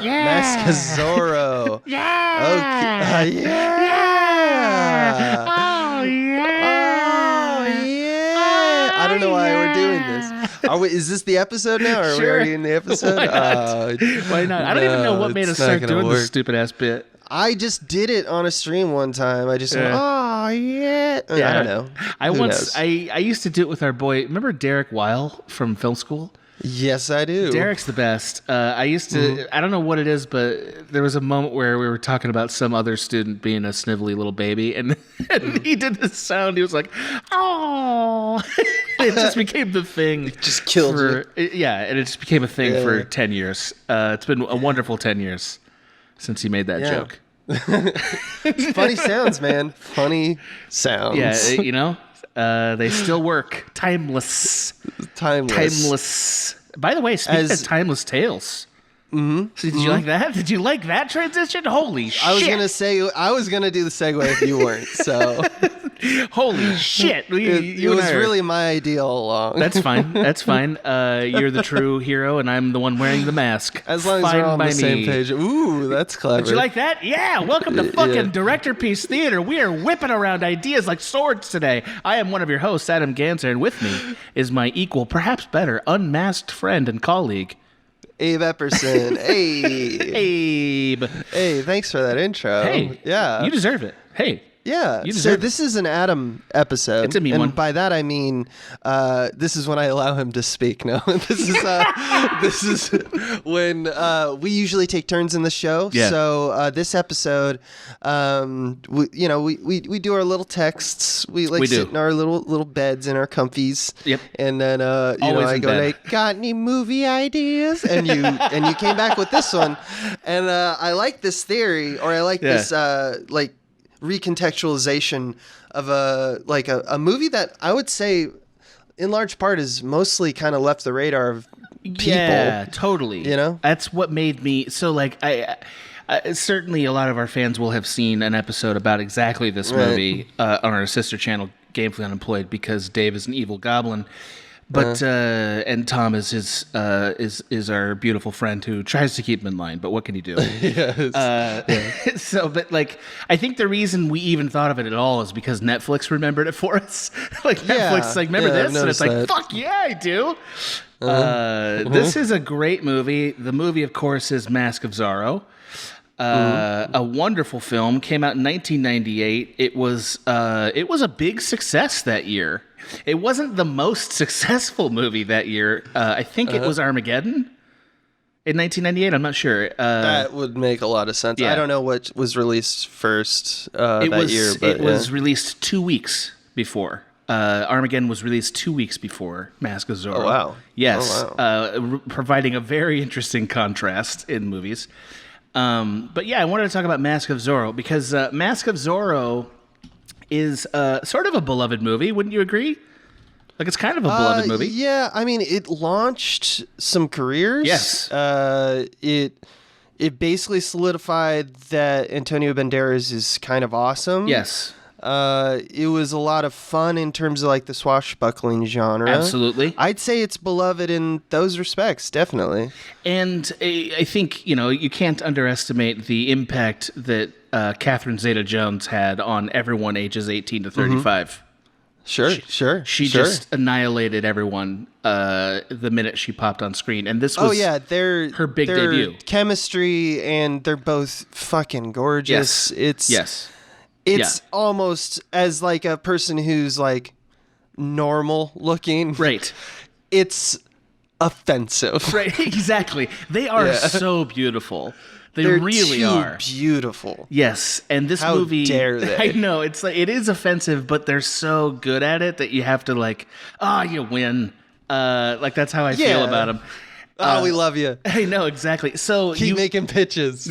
Yeah. Mask of Zorro. Yeah. Okay. Yeah. Oh, yeah. Oh, yeah. I don't know why we're doing this. Is this the episode now? Or are we Sure. already in the episode? Why not? Why not? I don't even know what made us start doing this stupid ass bit. I just did it on a stream one time. I just went, oh, yeah. I don't know. I used to do it with our boy. Remember Derek Weil from film school? Yes, I do. Derek's the best. I used to, I don't know what it is, but there was a moment where we were talking about some other student being a snivelly little baby, and he did this sound. He was like, oh. It just became the thing. It just killed you. Yeah, and it just became a thing for 10 years. It's been a wonderful 10 years since he made that joke. Funny sounds, man. Funny sounds. Yeah, they still work. Timeless. By the way, speaking of timeless tales. So did you like that? Did you like that transition? Holy shit. I was going to say, I was going to do the segue if you weren't, so. Holy shit. It was really my idea all along. That's fine. You're the true hero, and I'm the one wearing the mask. As long as we're on the same page. Ooh, that's clever. Did you like that? Yeah. Welcome to fucking Directorpiece Theater. We are whipping around ideas like swords today. I am one of your hosts, Adam Ganser, and with me is my equal, perhaps better, unmasked friend and colleague, Abe Epperson. Hey. Abe. Hey, thanks for that intro. Hey. Yeah. You deserve it. Hey. Yeah. So this is an Adam episode. It's a me and one. By that I mean this is when I allow him to speak. No, this is when we usually take turns in the show. Yeah. So this episode, we do our little texts. We sit in our little beds in our comfies. Yep. And then I go, hey, got any movie ideas? And you came back with this one, and I like this theory, or I like this recontextualization of a movie that I would say in large part is mostly kind of left the radar of people. Yeah, totally. You know? That's what made me so like I certainly a lot of our fans will have seen an episode about exactly this movie on our sister channel Gamefully Unemployed, because Dave is an evil goblin. But and Tom is our beautiful friend who tries to keep him in line. But what can he do? Yes. So, but like, I think the reason we even thought of it at all is because Netflix remembered it for us. Netflix is like, remember this? And it's like, fuck yeah, I do. This is a great movie. The movie, of course, is Mask of Zorro. A wonderful film. Came out in 1998. It was a big success that year. It wasn't the most successful movie that year. I think it was Armageddon in 1998. I'm not sure. That would make a lot of sense. Yeah. I don't know what was released first that year. But it was released 2 weeks before. Armageddon was released 2 weeks before Mask of Zorro. Oh, wow. Yes. Oh, wow. Providing a very interesting contrast in movies. But yeah, I wanted to talk about Mask of Zorro because Mask of Zorro is sort of a beloved movie. Wouldn't you agree? Like, it's kind of a beloved movie. Yeah, I mean, it launched some careers. Yes. It basically solidified that Antonia Banderas is kind of awesome. Yes. It was a lot of fun in terms of like the swashbuckling genre. Absolutely. I'd say it's beloved in those respects, definitely. And I think, you can't underestimate the impact that Catherine Zeta-Jones had on everyone ages 18 to 35. Sure. She just annihilated everyone the minute she popped on screen. And this was her big debut. Chemistry, and they're both fucking gorgeous. Yes. It's almost as like a person who's like normal looking. Right. It's offensive. Right, exactly. They are so beautiful. They're really too are beautiful. Yes, and this How movie. Dare they? I know it's like it is offensive, but they're so good at it that you have to like, you win. Like that's how I feel about them. We love you. I know exactly. So keep making pitches.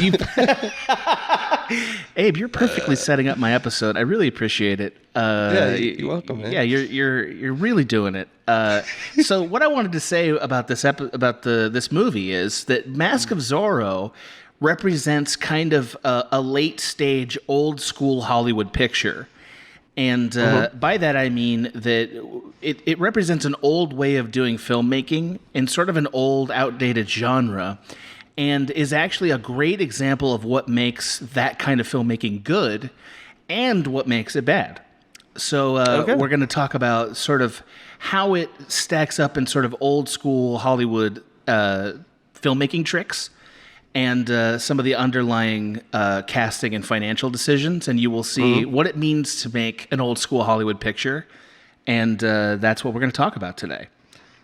Abe, you're perfectly setting up my episode. I really appreciate it. You're welcome, man. Yeah, you're really doing it. So what I wanted to say about this movie is that Mask of Zorro represents kind of a late stage old school Hollywood picture. And by that I mean that it represents an old way of doing filmmaking in sort of an old, outdated genre. and is actually a great example of what makes that kind of filmmaking good and what makes it bad. So we're going to talk about sort of how it stacks up in sort of old school Hollywood filmmaking tricks and some of the underlying casting and financial decisions. And you will see what it means to make an old school Hollywood picture. And that's what we're going to talk about today.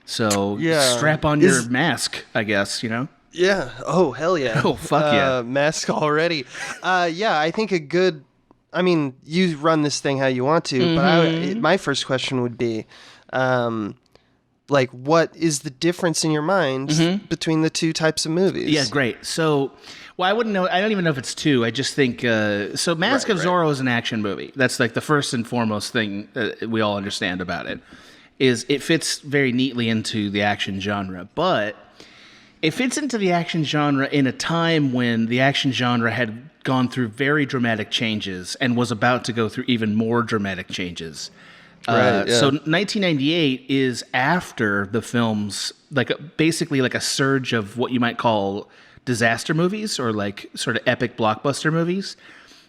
So strap on your mask, I guess, you know? Yeah. Oh, hell yeah. Oh, fuck yeah. Mask already. I think you run this thing how you want to, but my first question would be, what is the difference in your mind between the two types of movies? Yeah, great. So, I wouldn't know. I don't even know if it's two. I just think, Mask of Zorro is an action movie. That's like the first and foremost thing we all understand about it, is it fits very neatly into the action genre, but it fits into the action genre in a time when the action genre had gone through very dramatic changes and was about to go through even more dramatic changes. So 1998 is after the films, basically like a surge of what you might call disaster movies or like sort of epic blockbuster movies,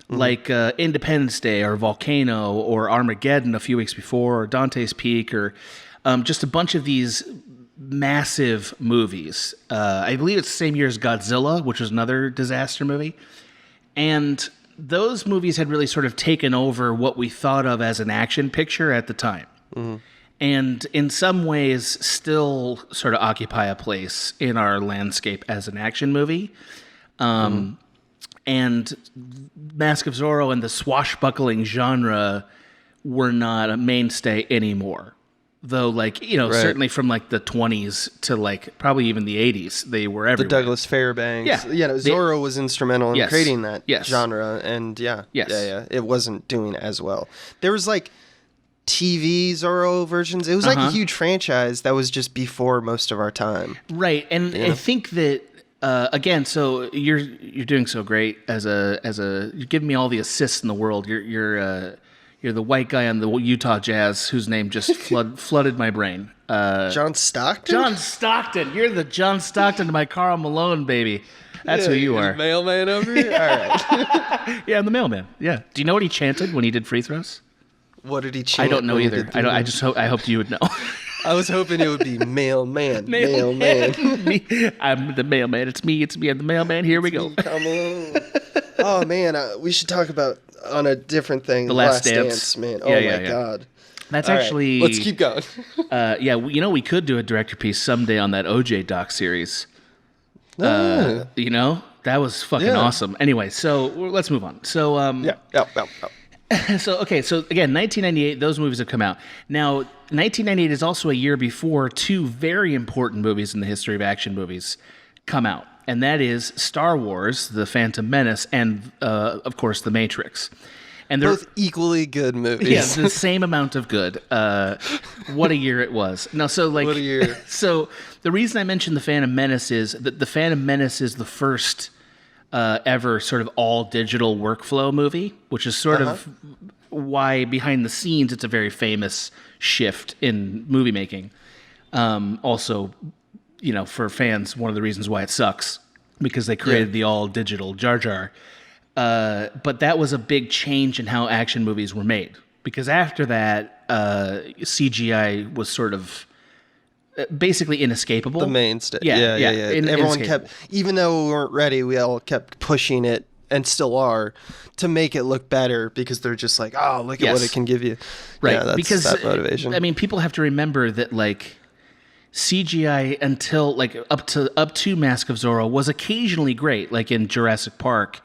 like Independence Day or Volcano or Armageddon a few weeks before, or Dante's Peak, or just a bunch of these massive movies. I believe it's the same year as Godzilla, which was another disaster movie. And those movies had really sort of taken over what we thought of as an action picture at the time. And in some ways still sort of occupy a place in our landscape as an action movie. And Mask of Zorro and the swashbuckling genre were not a mainstay anymore. Though, certainly from like the 20s to like probably even the 80s, they were everywhere. The Douglas Fairbanks. Zorro was instrumental in creating that genre, and it wasn't doing as well. There was like TV Zorro versions. It was like a huge franchise that was just before most of our time. Right, and I think that again, so you're doing so great as a you're giving me all the assists in the world. You're the white guy on the Utah Jazz whose name just flooded my brain. John Stockton? John Stockton. You're the John Stockton to my Karl Malone, baby. That's who you are. Mailman over here? All right. Yeah, I'm the mailman. Yeah. Do you know what he chanted when he did free throws? What did he chant? I don't know either. I hoped you would know. I was hoping it would be mailman. I'm the mailman. It's me. I'm the mailman. Here we go. Come on. Oh, man. We should talk about on a different thing. The Last Dance. Man. Oh, my God. That's actually... Let's keep going. We could do a director piece someday on that OJ doc series. That was fucking awesome. Anyway, so let's move on. So, So again, 1998, those movies have come out. Now, 1998 is also a year before two very important movies in the history of action movies come out. And that is Star Wars, The Phantom Menace, and, of course, The Matrix. And they're both equally good movies. Yeah, the same amount of good. What a year it was. No, so like, what a year. So the reason I mentioned The Phantom Menace is that The Phantom Menace is the first ever sort of all-digital workflow movie, which is sort of why behind the scenes it's a very famous shift in movie making. Also, for fans, one of the reasons why it sucks, because they created the all-digital Jar Jar. But that was a big change in how action movies were made. Because after that, CGI was sort of basically inescapable. The mainstay. Yeah. Everyone kept, even though we weren't ready, we all kept pushing it, and still are, to make it look better, because they're just like, oh, look at what it can give you. Right. Yeah, that's because that motivation. I mean, people have to remember that, like, CGI until like up to Mask of Zorro was occasionally great, like in Jurassic Park,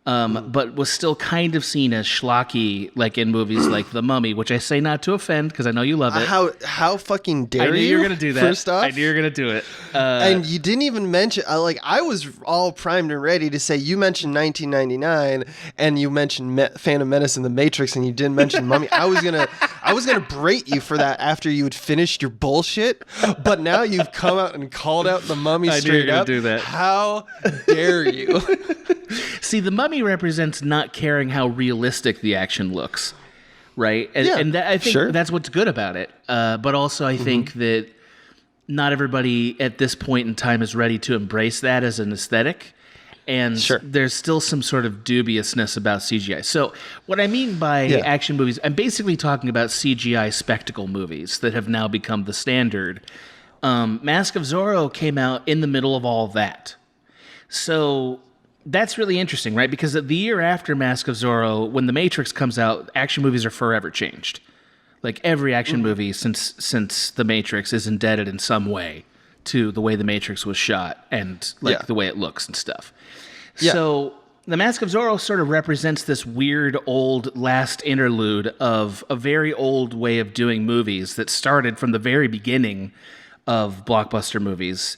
but was still kind of seen as schlocky, like in movies like The Mummy, which I say not to offend because I know you love it. How fucking dare you? I knew you were gonna do that. First off, I knew you were gonna do it, and you didn't even mention. I was all primed and ready to say you mentioned 1999 and you mentioned Phantom Menace and The Matrix, and you didn't mention Mummy. I was gonna berate you for that after you had finished your bullshit, but now you've come out and called out The Mummy straight up. Do that. How dare you? See, The Mummy represents not caring how realistic the action looks, right? And I think that's what's good about it. But also, I think that not everybody at this point in time is ready to embrace that as an aesthetic. And there's still some sort of dubiousness about CGI. So what I mean by action movies, I'm basically talking about CGI spectacle movies that have now become the standard. Mask of Zorro came out in the middle of all of that. So that's really interesting, right? Because the year after Mask of Zorro, when The Matrix comes out, action movies are forever changed. Like every action movie since The Matrix is indebted in some way to the way The Matrix was shot and the way it looks and stuff. Yeah. So The Mask of Zorro sort of represents this weird old last interlude of a very old way of doing movies that started from the very beginning of blockbuster movies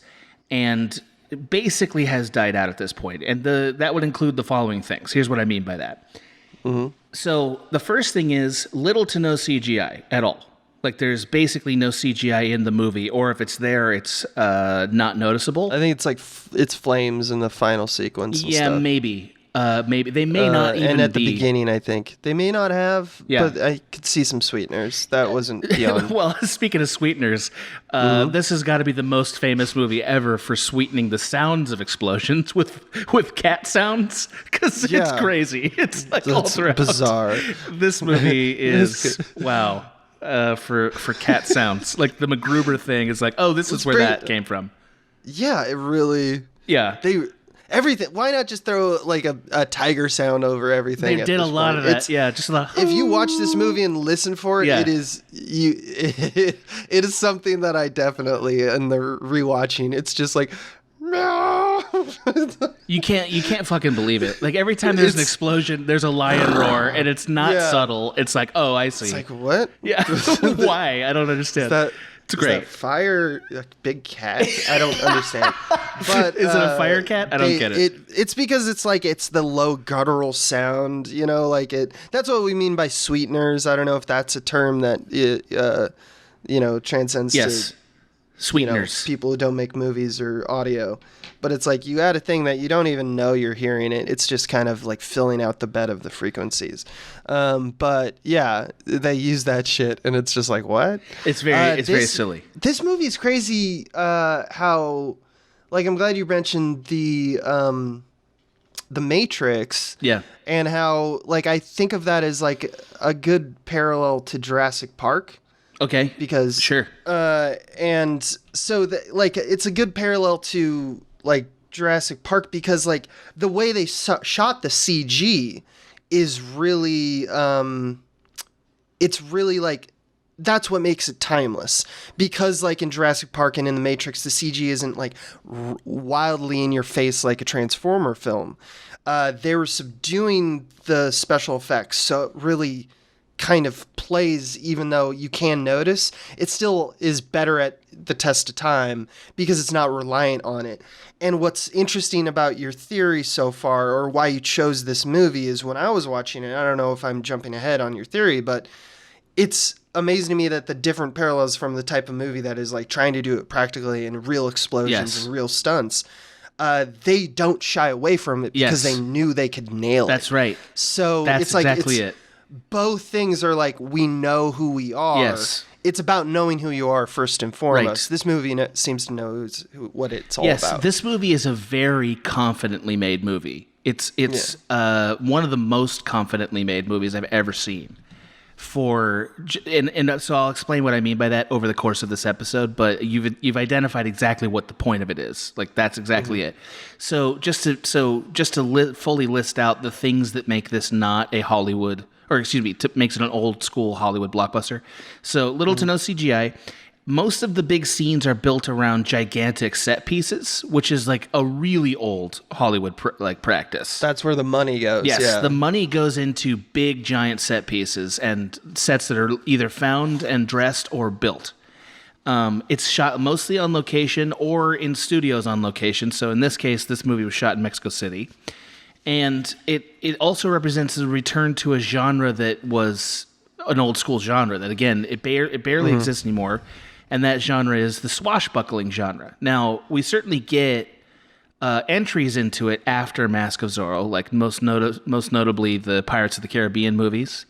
and basically has died out at this point. And that would include the following things. Here's what I mean by that. So the first thing is little to no CGI at all. Like there's basically no CGI in the movie, or if it's there, it's not noticeable. I think it's like it's flames in the final sequence. And stuff. Maybe they may not even. And at the beginning, I think they may not have. Yeah. But I could see some sweeteners. That wasn't beyond. Well, speaking of sweeteners, this has got to be the most famous movie ever for sweetening the sounds of explosions with cat sounds, because it's crazy. It's like all throughout. Bizarre. This movie is wow. For cat sounds, like the MacGruber thing is like, oh, this is where that came from. Yeah, it really. Yeah, everything. Why not just throw like a tiger sound over everything? They did a lot of that. Yeah, just a lot. If you watch this movie and listen for it, it is it is something that I definitely in the rewatching. It's just like. You can't fucking believe it. Like every time there's an explosion, there's a lion roar, and it's not subtle. It's like, oh, I see. It's like, what? Yeah. Why? I don't understand. It's great. Is that fire, a big cat? I don't understand. But is it a fire cat? I don't get it. It's because it's the low guttural sound, like it. That's what we mean by sweeteners. I don't know if that's a term that transcends to sweeteners. People who don't make movies or audio. But it's like you add a thing that you don't even know you're hearing it. It's just kind of like filling out the bed of the frequencies. But yeah, they use that shit and it's just like, what? It's very silly. This movie is crazy how, like, I'm glad you mentioned the Matrix. Yeah. And how, like, I think of that as like a good parallel to Jurassic Park. Okay. Because and so it's a good parallel to like Jurassic Park because like the way they shot the CG is really it's really like that's what makes it timeless because like in Jurassic Park and in the Matrix the CG isn't like wildly in your face like a Transformer film. They were subduing the special effects so it really kind of plays even though you can notice it still is better at the test of time because it's not reliant on it. And what's interesting about your theory so far or why you chose this movie is when I was watching it, I don't know if I'm jumping ahead on your theory, but it's amazing to me that the different parallels from the type of movie that is like trying to do it practically and real explosions and real stunts, they don't shy away from it because they knew they could nail it. That's right. So that's exactly it. Both things are like, we know who we are. Yes. It's about knowing who you are first and foremost. Right. This movie seems to know what it's all about. Yes, this movie is a very confidently made movie. It's one of the most confidently made movies I've ever seen. And so I'll explain what I mean by that over the course of this episode, but you've identified exactly what the point of it is. Like that's exactly it. So just to fully list out the things that make this not a Hollywood makes it an old school Hollywood blockbuster. So little to no CGI. Most of the big scenes are built around gigantic set pieces, which is like a really old Hollywood practice. That's where the money goes. Yes, the money goes into big giant set pieces and sets that are either found and dressed or built. It's shot mostly on location or in studios on location. So in this case, this movie was shot in Mexico City. And it also represents a return to a genre that was an old school genre that, again, it barely exists anymore. And that genre is the swashbuckling genre. Now, we certainly get entries into it after Mask of Zorro, like most notably the Pirates of the Caribbean movies.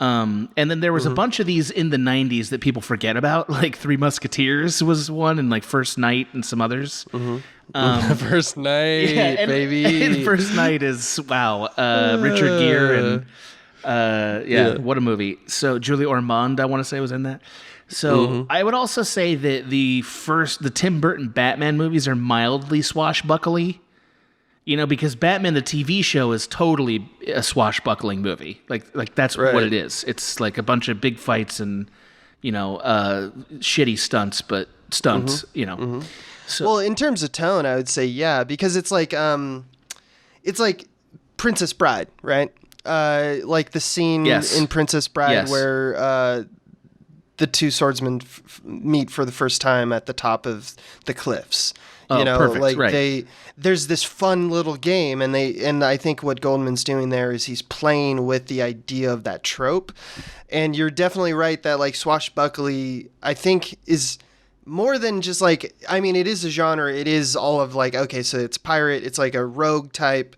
And then there was a bunch of these in the 90s that people forget about, like Three Musketeers was one, and like First Night and some others. First Night, baby. And First Night is, wow, Richard Gere and what a movie. So Julie Ormond, I want to say, was in that. So I would also say that the Tim Burton Batman movies are mildly swashbuckly. Because Batman the TV show is totally a swashbuckling movie. Like that's what it is. It's like a bunch of big fights and shitty stunts, but stunts. So, well, in terms of tone, I would say because it's like Princess Bride, right? Like the scene in Princess Bride where the two swordsmen meet for the first time at the top of the cliffs. Perfect. Like right. there's this fun little game, and I think what Goldman's doing there is he's playing with the idea of that trope. And you're definitely right that like swashbuckly, I think, is more than just like, I mean, it is a genre. It is all of like, okay, so it's pirate, it's like a rogue type,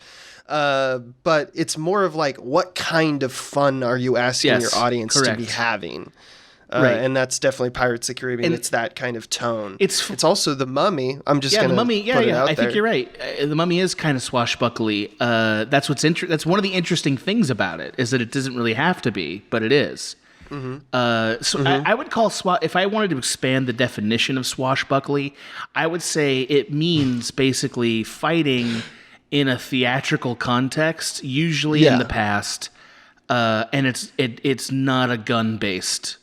but it's more of like, what kind of fun are you asking your audience to be having? Right. And that's definitely Pirates of the Caribbean. It's that kind of tone. It's also The Mummy. I'm just going to put it out there. I think you're right. The Mummy is kind of swashbuckly. That's that's one of the interesting things about it, is that it doesn't really have to be, but it is. I would call if I wanted to expand the definition of swashbuckly, I would say it means basically fighting in a theatrical context, usually in the past, and it's not a gun-based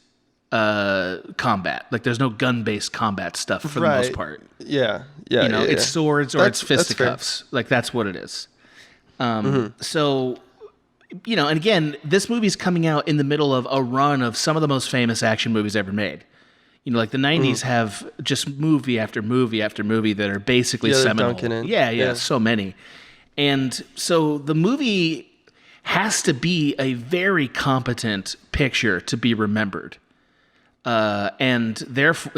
combat. Like there's no gun-based combat stuff for the most part. It's swords or it's fisticuffs. Like that's what it is. So, and again, this movie's coming out in the middle of a run of some of the most famous action movies ever made. Like the 90s have just movie after movie after movie that are basically seminal. So many. And so the movie has to be a very competent picture to be remembered. And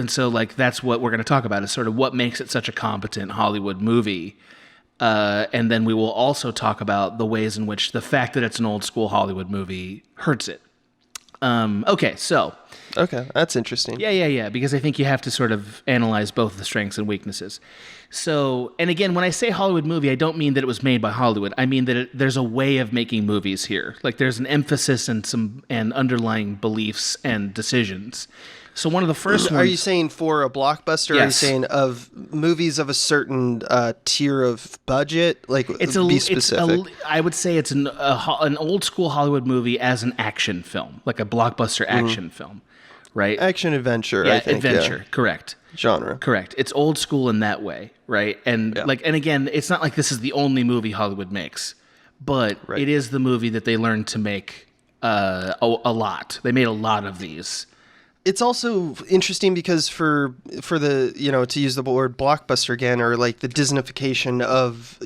so like that's what we're going to talk about, is sort of what makes it such a competent Hollywood movie. And then we will also talk about the ways in which the fact that it's an old school Hollywood movie hurts it. Okay, that's interesting. Yeah, because I think you have to sort of analyze both the strengths and weaknesses. So, and again, when I say Hollywood movie, I don't mean that it was made by Hollywood. I mean that there's a way of making movies here. Like there's an emphasis and underlying beliefs and decisions. So one of the first ones... Are you saying for a blockbuster? Yes. Are you saying of movies of a certain tier of budget? Like, be specific. I would say it's an old school Hollywood movie as an action film, like a blockbuster action film, right? Action adventure, I think. Adventure, correct. Genre. Correct. It's old school in that way, right? And and again, it's not like this is the only movie Hollywood makes, but it is the movie that they learned to make a lot. They made a lot of these. It's also interesting because for the, to use the word blockbuster again, or like the Disneyfication of,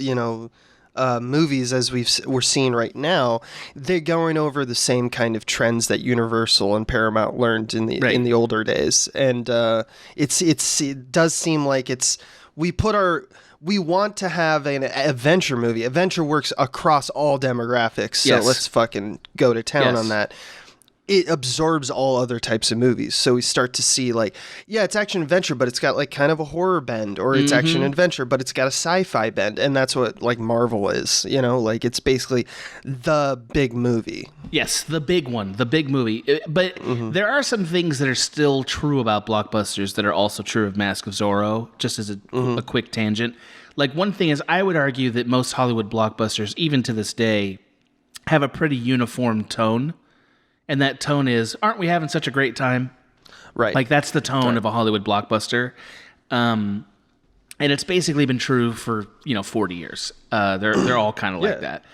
movies as we're seeing right now, they're going over the same kind of trends that Universal and Paramount learned in the older days. And it does seem like we want to have an adventure movie. Adventure works across all demographics. So let's fucking go to town on that. It absorbs all other types of movies. So we start to see like, it's action adventure, but it's got like kind of a horror bend, or it's action adventure, but it's got a sci-fi bend. And that's what like Marvel is, like it's basically the big movie. Yes, the big one, the big movie. But there are some things that are still true about blockbusters that are also true of Mask of Zorro, just as a quick tangent. Like one thing is, I would argue that most Hollywood blockbusters, even to this day, have a pretty uniform tone. And that tone is, aren't we having such a great time? Right. Like that's the tone of a Hollywood blockbuster. And it's basically been true for, 40 years. They're all kind of like that.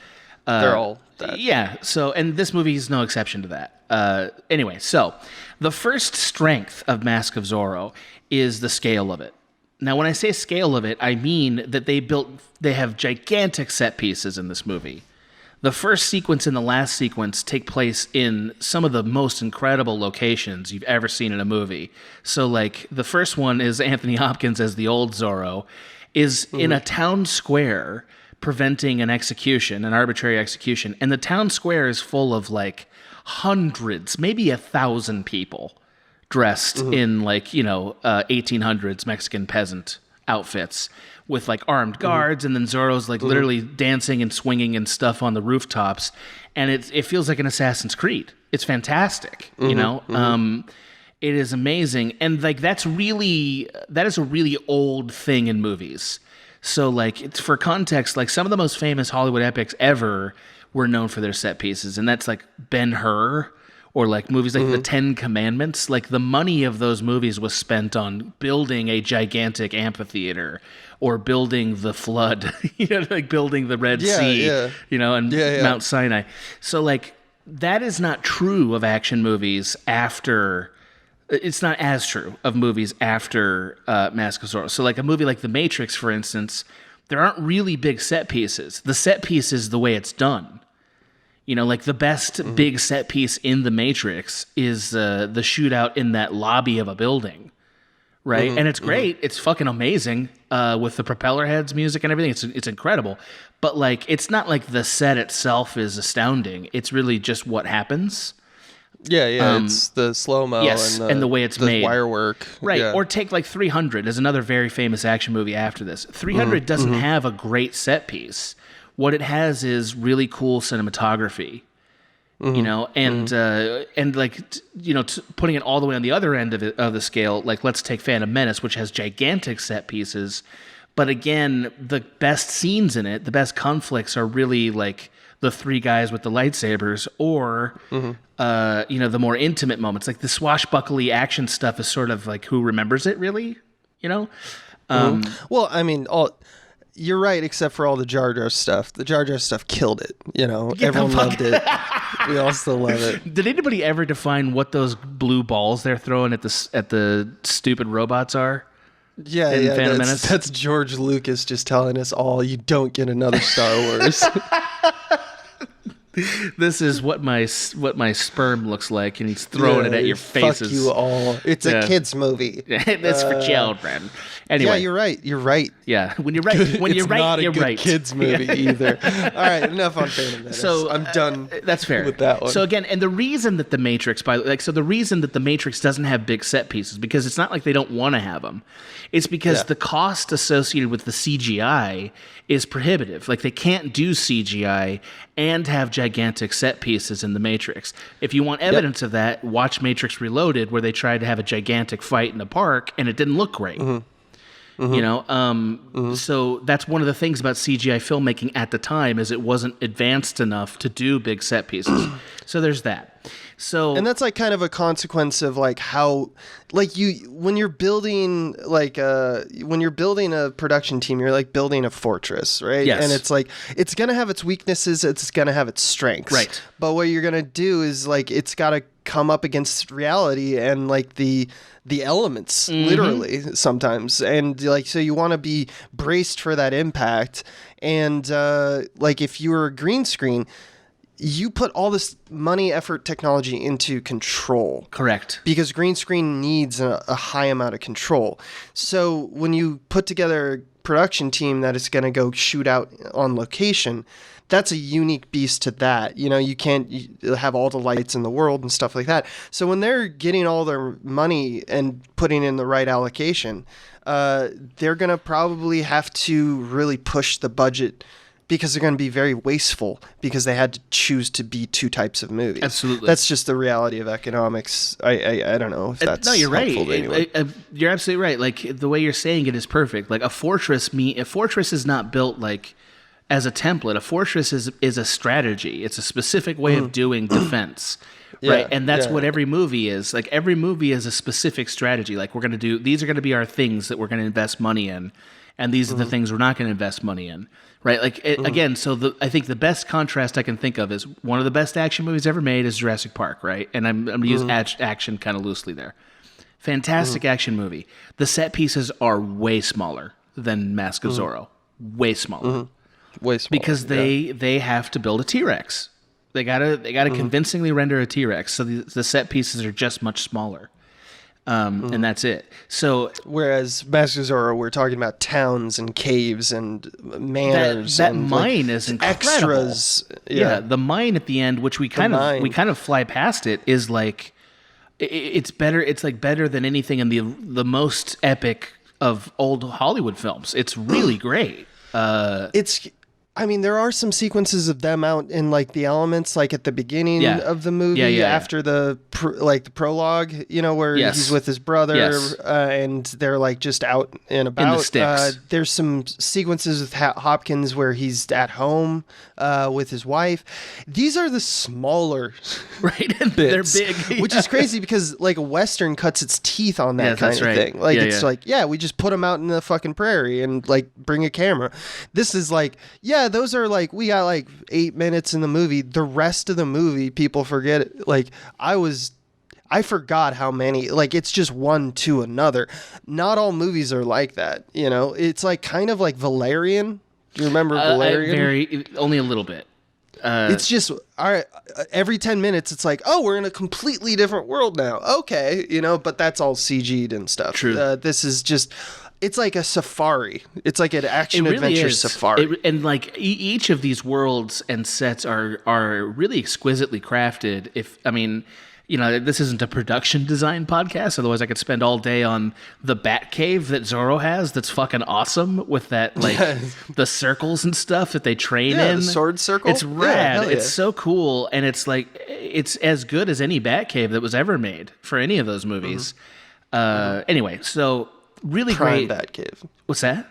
They're all that. Yeah. So, and this movie is no exception to that. Anyway, so the first strength of Mask of Zorro is the scale of it. Now, when I say scale of it, I mean that they have gigantic set pieces in this movie. The first sequence and the last sequence take place in some of the most incredible locations you've ever seen in a movie. So, like, the first one is Anthony Hopkins as the old Zorro, is in a town square preventing an arbitrary execution. And the town square is full of, like, hundreds, maybe 1,000 people dressed in like, 1800s Mexican peasant outfits with like armed guards, and then Zorro's like literally dancing and swinging and stuff on the rooftops, and it feels like an Assassin's Creed. It's fantastic, it is amazing, and like that is a really old thing in movies. So like, it's, for context, like some of the most famous Hollywood epics ever were known for their set pieces, and that's like Ben-Hur, or like movies like The Ten Commandments. Like the money of those movies was spent on building a gigantic amphitheater, or building the flood, like building the Red Sea, and Mount Sinai. So like, that is not true of action movies after. It's not as true of movies after Mask of Zorro. So like a movie like The Matrix, for instance, there aren't really big set pieces. The set piece is the way it's done. Like the best big set piece in The Matrix is the shootout in that lobby of a building, right? And it's great. It's fucking amazing with the propeller heads music and everything. It's incredible. But like, it's not like the set itself is astounding. It's really just what happens. Yeah, it's the slow-mo and the way it's made. Wire work. Right, yeah. Or take like 300 as another very famous action movie after this. 300 doesn't have a great set piece. What it has is really cool cinematography, and like, putting it all the way on the other end of the scale, like let's take Phantom Menace, which has gigantic set pieces, but again, the best scenes in it, the best conflicts are really like the three guys with the lightsabers, or the more intimate moments, like the swashbuckly action stuff is sort of like, who remembers it really, Well, I mean, you're right, except for all the Jar Jar stuff. The Jar Jar stuff killed it. Everyone loved it. We all still love it. Did anybody ever define what those blue balls they're throwing at the stupid robots are? Yeah, Phantom Menace? That's George Lucas just telling us all, you don't get another Star Wars. This is what my sperm looks like, and he's throwing it at your faces. Fuck you all. It's a kid's movie. That's for children. Anyway, yeah, you're right. Yeah, when you're right, you're not a good kids movie either. All right, enough on Phantom Menace. So I'm done. That's fair with that one. So again, and the reason that the Matrix, the reason that the Matrix doesn't have big set pieces, because it's not like they don't want to have them. It's because the cost associated with the CGI is prohibitive. Like, they can't do CGI and have gigantic set pieces in the Matrix. If you want evidence of that, watch Matrix Reloaded, where they tried to have a gigantic fight in the park and it didn't look great. So that's one of the things about CGI filmmaking at the time, is it wasn't advanced enough to do big set pieces. So there's that. And that's like kind of a consequence of like how, like, when you're building a production team, you're like building a fortress, right? Yes. And it's like, it's going to have its weaknesses, it's going to have its strengths. Right. But what you're going to do is like, it's got to come up against reality and like the elements, literally, sometimes. And like, so you want to be braced for that impact. And like, if you were a green screen, you put all this money, effort, technology into control. Correct. Because green screen needs a high amount of control. So when you put together a production team that is going to go shoot out on location, that's a unique beast to that. You can't have all the lights in the world and stuff like that. So when they're getting all their money and putting in the right allocation, they're going to probably have to really push the budget, because they're going to be very wasteful, because they had to choose to be two types of movies. Absolutely. That's just the reality of economics. I don't know if that's no, you're right. You're absolutely right. Like, the way you're saying it is perfect. Like, a fortress is not built like as a template. A fortress is a strategy. It's a specific way of doing defense. Right. And that's what every movie is. Like, every movie is a specific strategy. Like, these are going to be our things that we're going to invest money in, and these are the things we're not going to invest money in. Right, like, again, so I think the best contrast I can think of is one of the best action movies ever made is Jurassic Park, right? And I'm going to use action kind of loosely there. Fantastic action movie. The set pieces are way smaller than Mask of Zorro. Way smaller. Way smaller. Because they have to build a T-Rex. They gotta convincingly render a T-Rex, so the set pieces are just much smaller. And that's it. So, whereas Mask of Zorro, we're talking about towns and caves and manors. That and mine is incredible. Extras. Yeah, the mine at the end, which we kind of fly past it, is like it's better. It's like better than anything in the most epic of old Hollywood films. It's really great. I mean, there are some sequences of them out in like the elements, like at the beginning of the movie, after the prologue, you know, where he's with his brother and they're like just out and about. In the sticks. There's some sequences with Hopkins where he's at home with his wife. These are the smaller right, and bits, they're big, which is crazy because like a Western cuts its teeth on that kind of thing. Like it's like, we just put them out in the fucking prairie and like bring a camera. This is like, those are like, we got like 8 minutes in the movie. The rest of the movie, people forget it. Like I forgot how many, like it's just one to another. Not all movies are like that, you know? It's like kind of like Valerian. Do you remember Valerian? Only a little bit. It's just, all right, every 10 minutes, it's like, oh, we're in a completely different world now. Okay, you know, but that's all CG'd and stuff. True. This is just... It's like a safari. It's like an action-adventure safari. And like each of these worlds and sets are really exquisitely crafted. You know, this isn't a production design podcast. Otherwise, I could spend all day on the Bat Cave that Zorro has. That's fucking awesome with that, like the circles and stuff that they train in. The sword circle. It's rad. It's so cool, and it's like it's as good as any Bat Cave that was ever made for any of those movies. Anyway, so. Really Prime great. Batcave. What's that?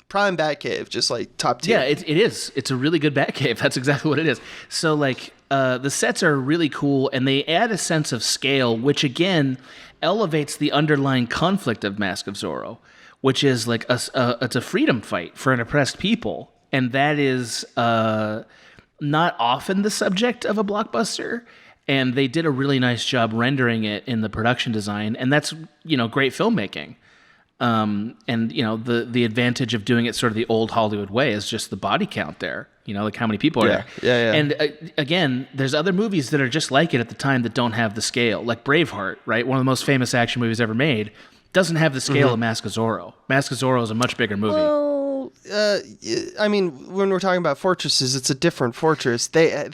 Prime Batcave, just like top tier. Yeah, it is. It's a really good Batcave. That's exactly what it is. So like the sets are really cool, and they add a sense of scale, which again elevates the underlying conflict of Mask of Zorro, which is like it's a freedom fight for an oppressed people, and that is not often the subject of a blockbuster. And they did a really nice job rendering it in the production design, and that's great filmmaking. And the advantage of doing it sort of the old Hollywood way is just the body count there, like how many people are there. Yeah. And again, there's other movies that are just like it at the time that don't have the scale, like Braveheart, right? One of the most famous action movies ever made, doesn't have the scale of Mask of Zorro. Mask of Zorro is a much bigger movie. Well, I mean, when we're talking about fortresses, it's a different fortress. I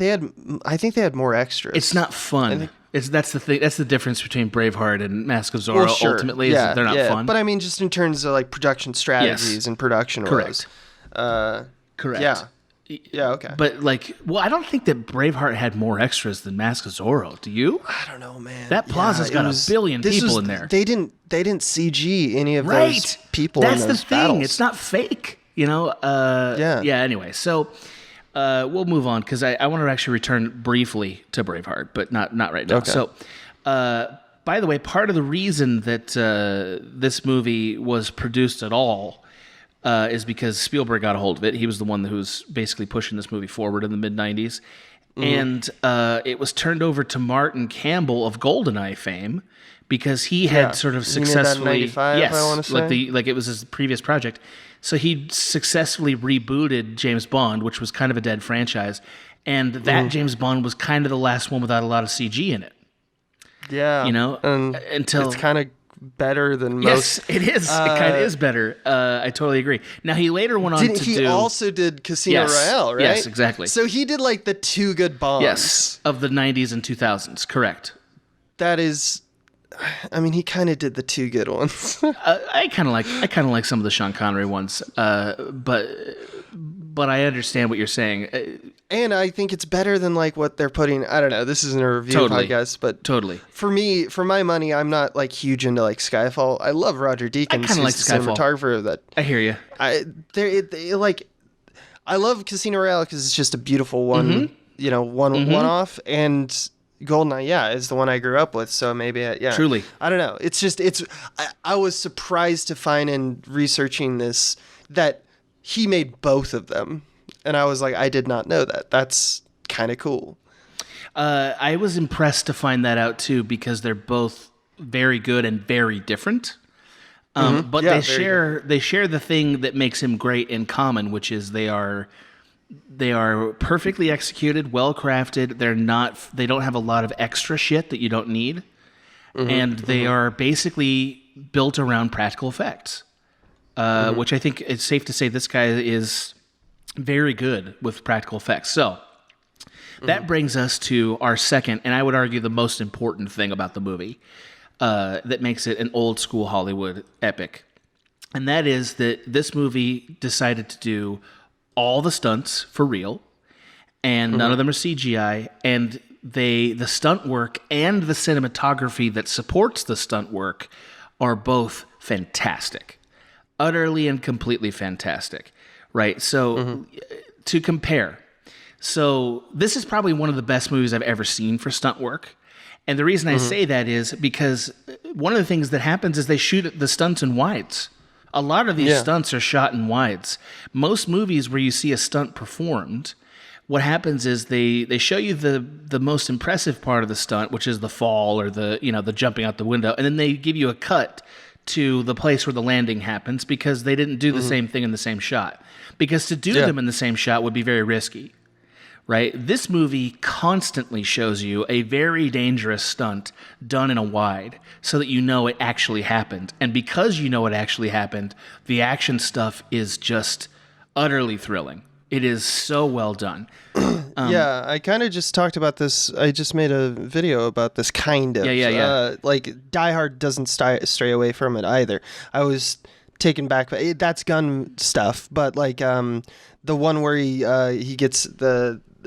think they had more extras. It's not fun. That's the thing. That's the difference between Braveheart and Mask of Zorro. Well, sure. Ultimately, is that they're not fun. But I mean, just in terms of like production strategies and production Correct. Correct. Yeah. Yeah. Okay. But I don't think that Braveheart had more extras than Mask of Zorro. Do you? I don't know, man. That plaza's got a billion people in there. They didn't CG any of those people. That's in those the thing. battles. It's not fake. Yeah. Anyway, so. We'll move on because I want to actually return briefly to Braveheart, but not right now. Okay. So, by the way, part of the reason that this movie was produced at all is because Spielberg got a hold of it. He was the one who was basically pushing this movie forward in the mid-'90s. And it was turned over to Martin Campbell of GoldenEye fame because he had sort of successfully... You mean that 95, yes, I want to say? like it was his previous project. So he successfully rebooted James Bond, which was kind of a dead franchise. And that James Bond was kind of the last one without a lot of CG in it. Yeah. Until it's kind of better than most. Yes, it is. It kind of is better. I totally agree. Now, he later went on to do... He also did Casino Royale, right? Yes, exactly. So he did like the two good Bonds. Yes, of the 90s and 2000s, correct. That is... I mean, he kind of did the two good ones. I kind of like some of the Sean Connery ones, but I understand what you're saying. And I think it's better than like what they're putting. I don't know. This isn't a review podcast, but for my money, I'm not like huge into like Skyfall. I love Roger Deakins. I kind of like Skyfall. Cinematographer that I hear you. I love Casino Royale because it's just a beautiful one, one off and. GoldenEye, is the one I grew up with, so maybe, Truly. I don't know. It's just, I was surprised to find in researching this that he made both of them. And I was like, I did not know that. That's kind of cool. I was impressed to find that out, too, because they're both very good and very different. But they share the thing that makes him great in common, which is they are perfectly executed, well crafted. They don't have a lot of extra shit that you don't need. and they are basically built around practical effects, which I think it's safe to say this guy is very good with practical effects. So that brings us to our second, and I would argue the most important thing about the movie that makes it an old school Hollywood epic. And that is that this movie decided to do all the stunts for real, and none of them are CGI, and the stunt work and the cinematography that supports the stunt work are both fantastic. Utterly and completely fantastic, right? So to compare, so this is probably one of the best movies I've ever seen for stunt work. And the reason I say that is because one of the things that happens is they shoot the stunts in wides. A lot of these stunts are shot in wides. Most movies where you see a stunt performed, what happens is they show you the most impressive part of the stunt, which is the fall or the jumping out the window, and then they give you a cut to the place where the landing happens because they didn't do the same thing in the same shot. Because to do them in the same shot would be very risky. Right? This movie constantly shows you a very dangerous stunt done in a wide so that you know it actually happened. And because you know it actually happened, the action stuff is just utterly thrilling. It is so well done. Yeah, I kind of just talked about this. I just made a video about this kind of. Yeah. Like, Die Hard doesn't stray away from it either. I was taken back. That's gun stuff, but like the one where he gets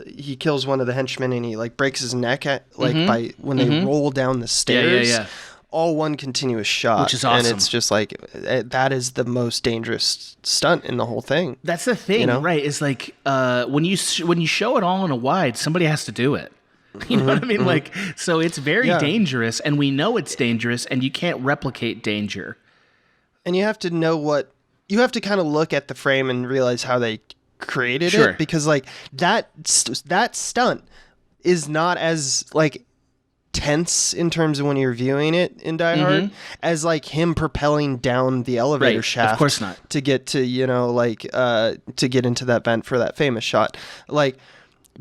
he kills one of the henchmen and he like breaks his neck by when they roll down the stairs. Yeah. All one continuous shot, which is awesome. And it's just like that is the most dangerous stunt in the whole thing. That's the thing, right? It's like when you show it all in a wide, somebody has to do it. You know what I mean? Like, so it's very dangerous, and we know it's dangerous, and you can't replicate danger. And you have to know you have to kind of look at the frame and realize how they created it, because like that stunt is not as like tense in terms of when you're viewing it in Die Hard as like him propelling down the elevator shaft. Of course not. To get to to get into that vent for that famous shot, like,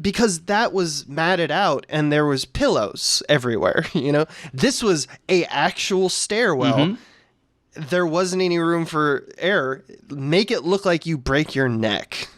because that was matted out and there was pillows everywhere. This was a actual stairwell. There wasn't any room for air. Make it look like you break your neck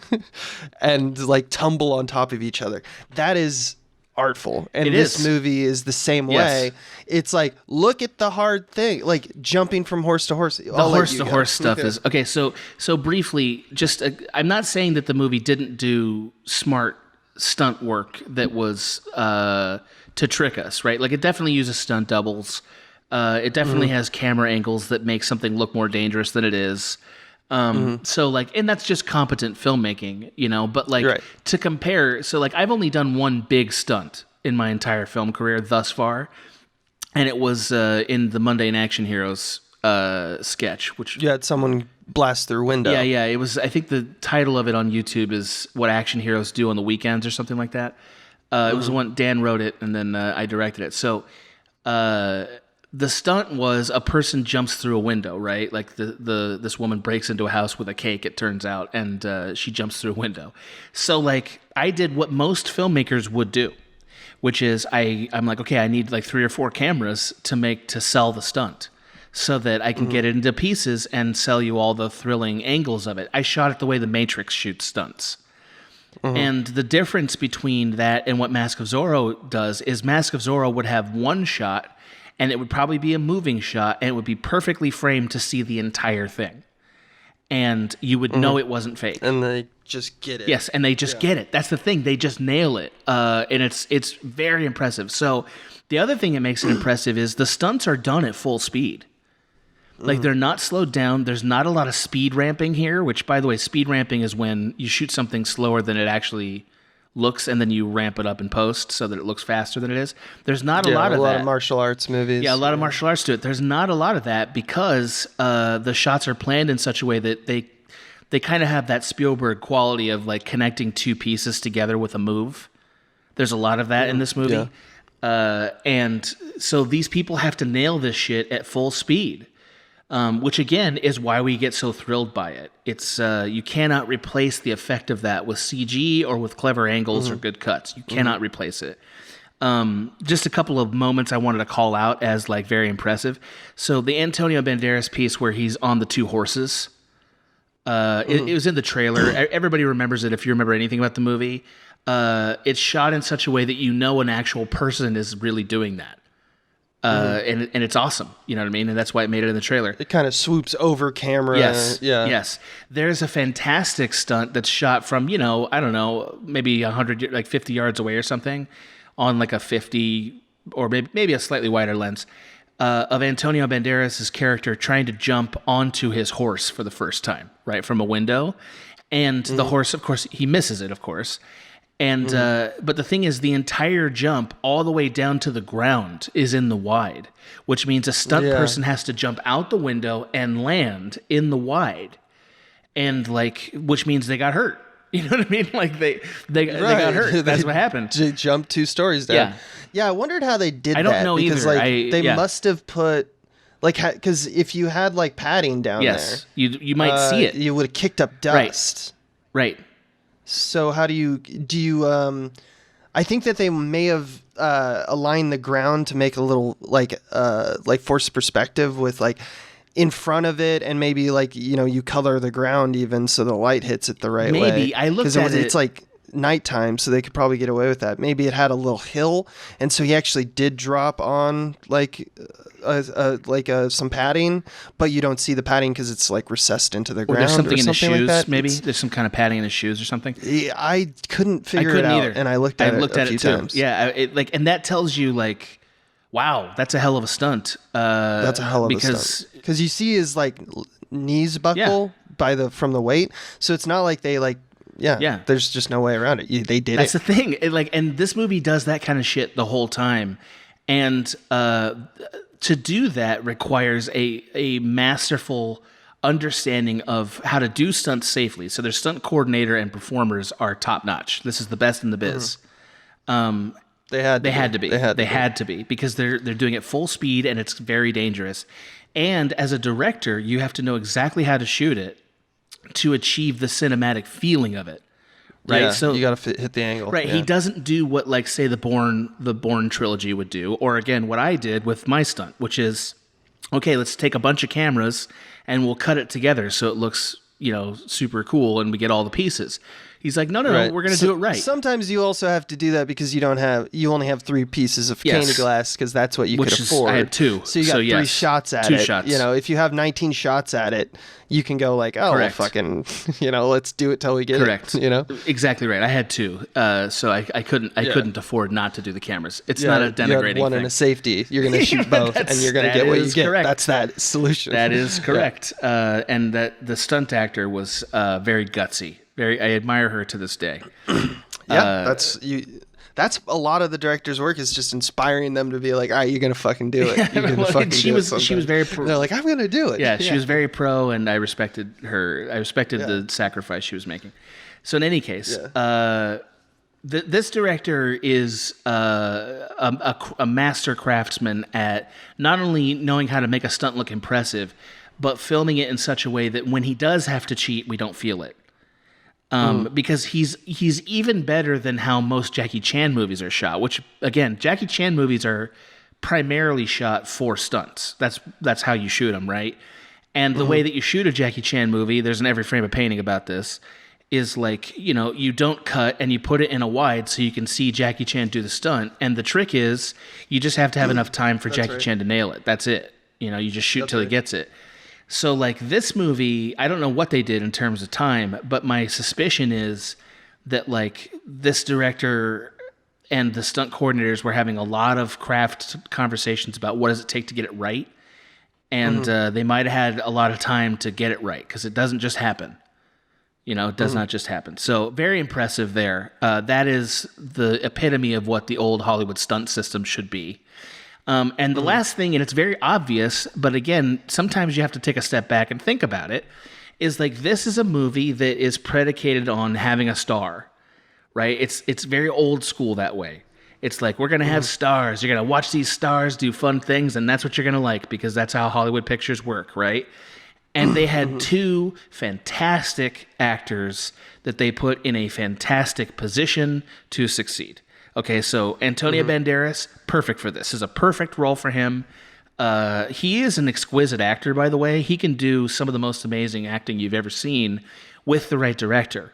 and like tumble on top of each other. That is artful. And this movie is the same way. It's like, look at the hard thing, like jumping from horse to horse. The horse to horse stuff is okay. So briefly, just I'm not saying that the movie didn't do smart stunt work that was to trick us, right? Like, it definitely uses stunt doubles. It definitely has camera angles that make something look more dangerous than it is. So like, and that's just competent filmmaking, but like to compare, so like I've only done one big stunt in my entire film career thus far. And it was in the Mundane Action Heroes sketch, which you had someone blast through a window. Yeah. It was, I think the title of it on YouTube is What Action Heroes Do on the Weekends or something like that. It was the one, Dan wrote it, and then I directed it. So the stunt was a person jumps through a window, right? Like this woman breaks into a house with a cake, it turns out, and she jumps through a window. So like I did what most filmmakers would do, which is I'm like, okay, I need like 3 or 4 cameras to sell the stunt so that I can get it into pieces and sell you all the thrilling angles of it. I shot it the way The Matrix shoots stunts. And the difference between that and what Mask of Zorro does is Mask of Zorro would have one shot, and it would probably be a moving shot, and it would be perfectly framed to see the entire thing. And you would know it wasn't fake. And they just get it. Yes, and they just get it. That's the thing. They just nail it. And it's very impressive. So the other thing that makes it impressive is the stunts are done at full speed. Like, they're not slowed down. There's not a lot of speed ramping here, which, by the way, speed ramping is when you shoot something slower than it actually looks, and then you ramp it up in post so that it looks faster than it is. There's not a lot of that. A lot of martial arts movies. Yeah, a lot of martial arts to it. There's not a lot of that because the shots are planned in such a way that they kind of have that Spielberg quality of like connecting 2 pieces together with a move. There's a lot of that in this movie. Yeah. And so these people have to nail this shit at full speed. Which again is why we get so thrilled by it. It's you cannot replace the effect of that with CG or with clever angles or good cuts. You cannot replace it. Just a couple of moments I wanted to call out as like very impressive. So the Antonia Banderas piece where he's on the two horses, it was in the trailer. Everybody remembers it if you remember anything about the movie. It's shot in such a way that you know an actual person is really doing that. And it's awesome, you know what I mean? And that's why it made it in the trailer. It kind of swoops over camera. Yes, yes. There's a fantastic stunt that's shot from, I don't know, maybe 100, like 50 yards away or something, on like a 50 or maybe a slightly wider lens, of Antonio Banderas' character trying to jump onto his horse for the first time, right, from a window. And the horse, of course, he misses it, of course. And but the thing is, the entire jump all the way down to the ground is in the wide, which means a stunt person has to jump out the window and land in the wide, and which means they got hurt. You know what I mean? Like they got hurt. That's what happened. They jumped 2 stories down. Yeah. I wondered how they did that. I don't know because, either. They must have put because if you had padding down there, you might see it. You would have kicked up dust. Right. So how do you I think that they may have aligned the ground to make a little forced perspective with in front of it, and maybe you color the ground even so the light hits it the right way. Maybe I looked at it. It's nighttime, so they could probably get away with that. Maybe it had a little hill, and so he actually did drop on some padding, but you don't see the padding because it's recessed into the ground. There's something in his something shoes. like that. Maybe there's some kind of padding in his shoes or something. Yeah, I couldn't figure it out, either. and I looked at it a few times. Yeah, and that tells you wow, that's a hell of a stunt. That's a hell of a stunt because you see his knees buckle from the weight, so it's not like they Yeah, there's just no way around it. They did That's the thing. And this movie does that kind of shit the whole time. And to do that requires a masterful understanding of how to do stunts safely. So their stunt coordinator and performers are top notch. This is the best in the biz. They had to be because they're doing it full speed and it's very dangerous. And as a director, you have to know exactly how to shoot it to achieve the cinematic feeling of it, right? Yeah, so you got to hit the angle, right? Yeah. He doesn't do what, say, the Bourne trilogy would do, or again, what I did with my stunt, which is, okay, let's take a bunch of cameras and we'll cut it together so it looks, super cool, and we get all the pieces. He's like, no, right. We're going to do it right. Sometimes you also have to do that because you only have 3 pieces of pane of glass because that's what you could afford. I had 2. So you got 3 shots at it. 2 shots. If you have 19 shots at it, you can go well, fucking, let's do it till we get it. Exactly right. I had 2. So I couldn't afford not to do the cameras. It's not a denigrating you had one thing. and a safety. You're going to shoot both and you're going to get what you get. Correct. That's that solution. That is correct. And that the stunt actor was very gutsy. I admire her to this day. That's a lot of the director's work is just inspiring them to be like, all right, you're gonna fucking do it. You're gonna fucking she was very pro. They're like, I'm gonna do it. Yeah, she was very pro, and I respected her. I respected the sacrifice she was making. So in any case, this director is a master craftsman at not only knowing how to make a stunt look impressive, but filming it in such a way that when he does have to cheat, we don't feel it. Because he's even better than how most Jackie Chan movies are shot, which again, Jackie Chan movies are primarily shot for stunts. That's how you shoot them, right? And the way that you shoot a Jackie Chan movie, there's an Every Frame a Painting about this, is you don't cut and you put it in a wide so you can see Jackie Chan do the stunt. And the trick is you just have to have enough time for Jackie Chan to nail it. That's it. You just shoot till he gets it. So this movie, I don't know what they did in terms of time, but my suspicion is that this director and the stunt coordinators were having a lot of craft conversations about what does it take to get it right. And they might have had a lot of time to get it right because it doesn't just happen. It does not just happen. So very impressive there. That is the epitome of what the old Hollywood stunt system should be. And the last thing, and it's very obvious, but again, sometimes you have to take a step back and think about it, is this is a movie that is predicated on having a star, right? It's very old school that way. It's we're going to have stars. You're going to watch these stars do fun things, and that's what you're going to like because that's how Hollywood pictures work, right? And they had 2 fantastic actors that they put in a fantastic position to succeed. Okay, so Antonia Banderas, perfect for this. This is a perfect role for him. He is an exquisite actor, by the way. He can do some of the most amazing acting you've ever seen with the right director.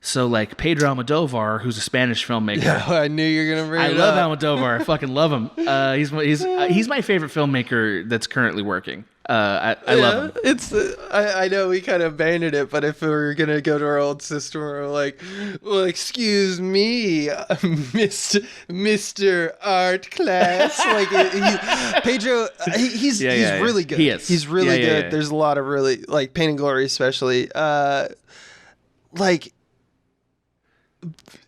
So, like Pedro Almodovar, who's a Spanish filmmaker. Yeah, I knew you were gonna bring it up. I up. love Almodovar. I fucking love him. He's my favorite filmmaker that's currently working. I love him. I know we kind of abandoned it, but if we were gonna go to our old system, we're like, well, excuse me, Mr. Art Class. Like Pedro, he's really good. He is. He's really good. Yeah. There's a lot of really like Pain and Glory, especially. Like.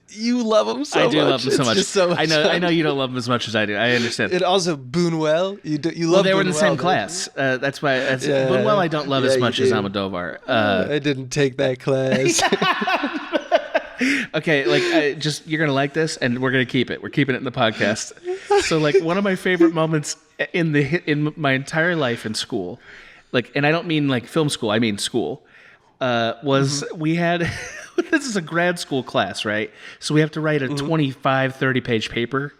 You love him so much. I do love him so much. Just so much. I know you don't love him as much as I do. I understand. And also Buñuel. You love. Well, they were in the Buñuel, same class. That's why. Buñuel I don't love as much as Almodovar. I didn't take that class. Okay, like you're gonna like this, and we're gonna keep it. We're keeping it in the podcast. So, like, one of my favorite moments in my entire life in school, like, and I don't mean like film school. I mean school. Was we had. This is a grad school class, right? So we have to write a 25, 30-page paper,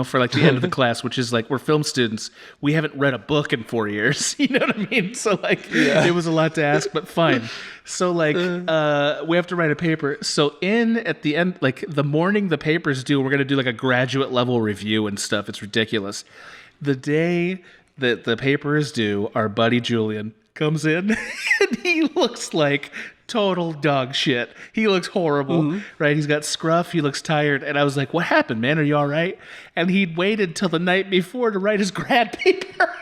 for like the end of the class, which is like, we're film students. We haven't read a book in 4 years. You know what I mean? So like, it was a lot to ask, but fine. So like, we have to write a paper. So at the end, like the morning the paper's due, we're going to do like a graduate level review and stuff. It's ridiculous. The day that the paper is due, our buddy Julian comes in and he looks like total dog shit. He looks horrible, right? He's got scruff. He looks tired. And I was like, what happened, man? Are you all right? And he'd waited till the night before to write his grad paper.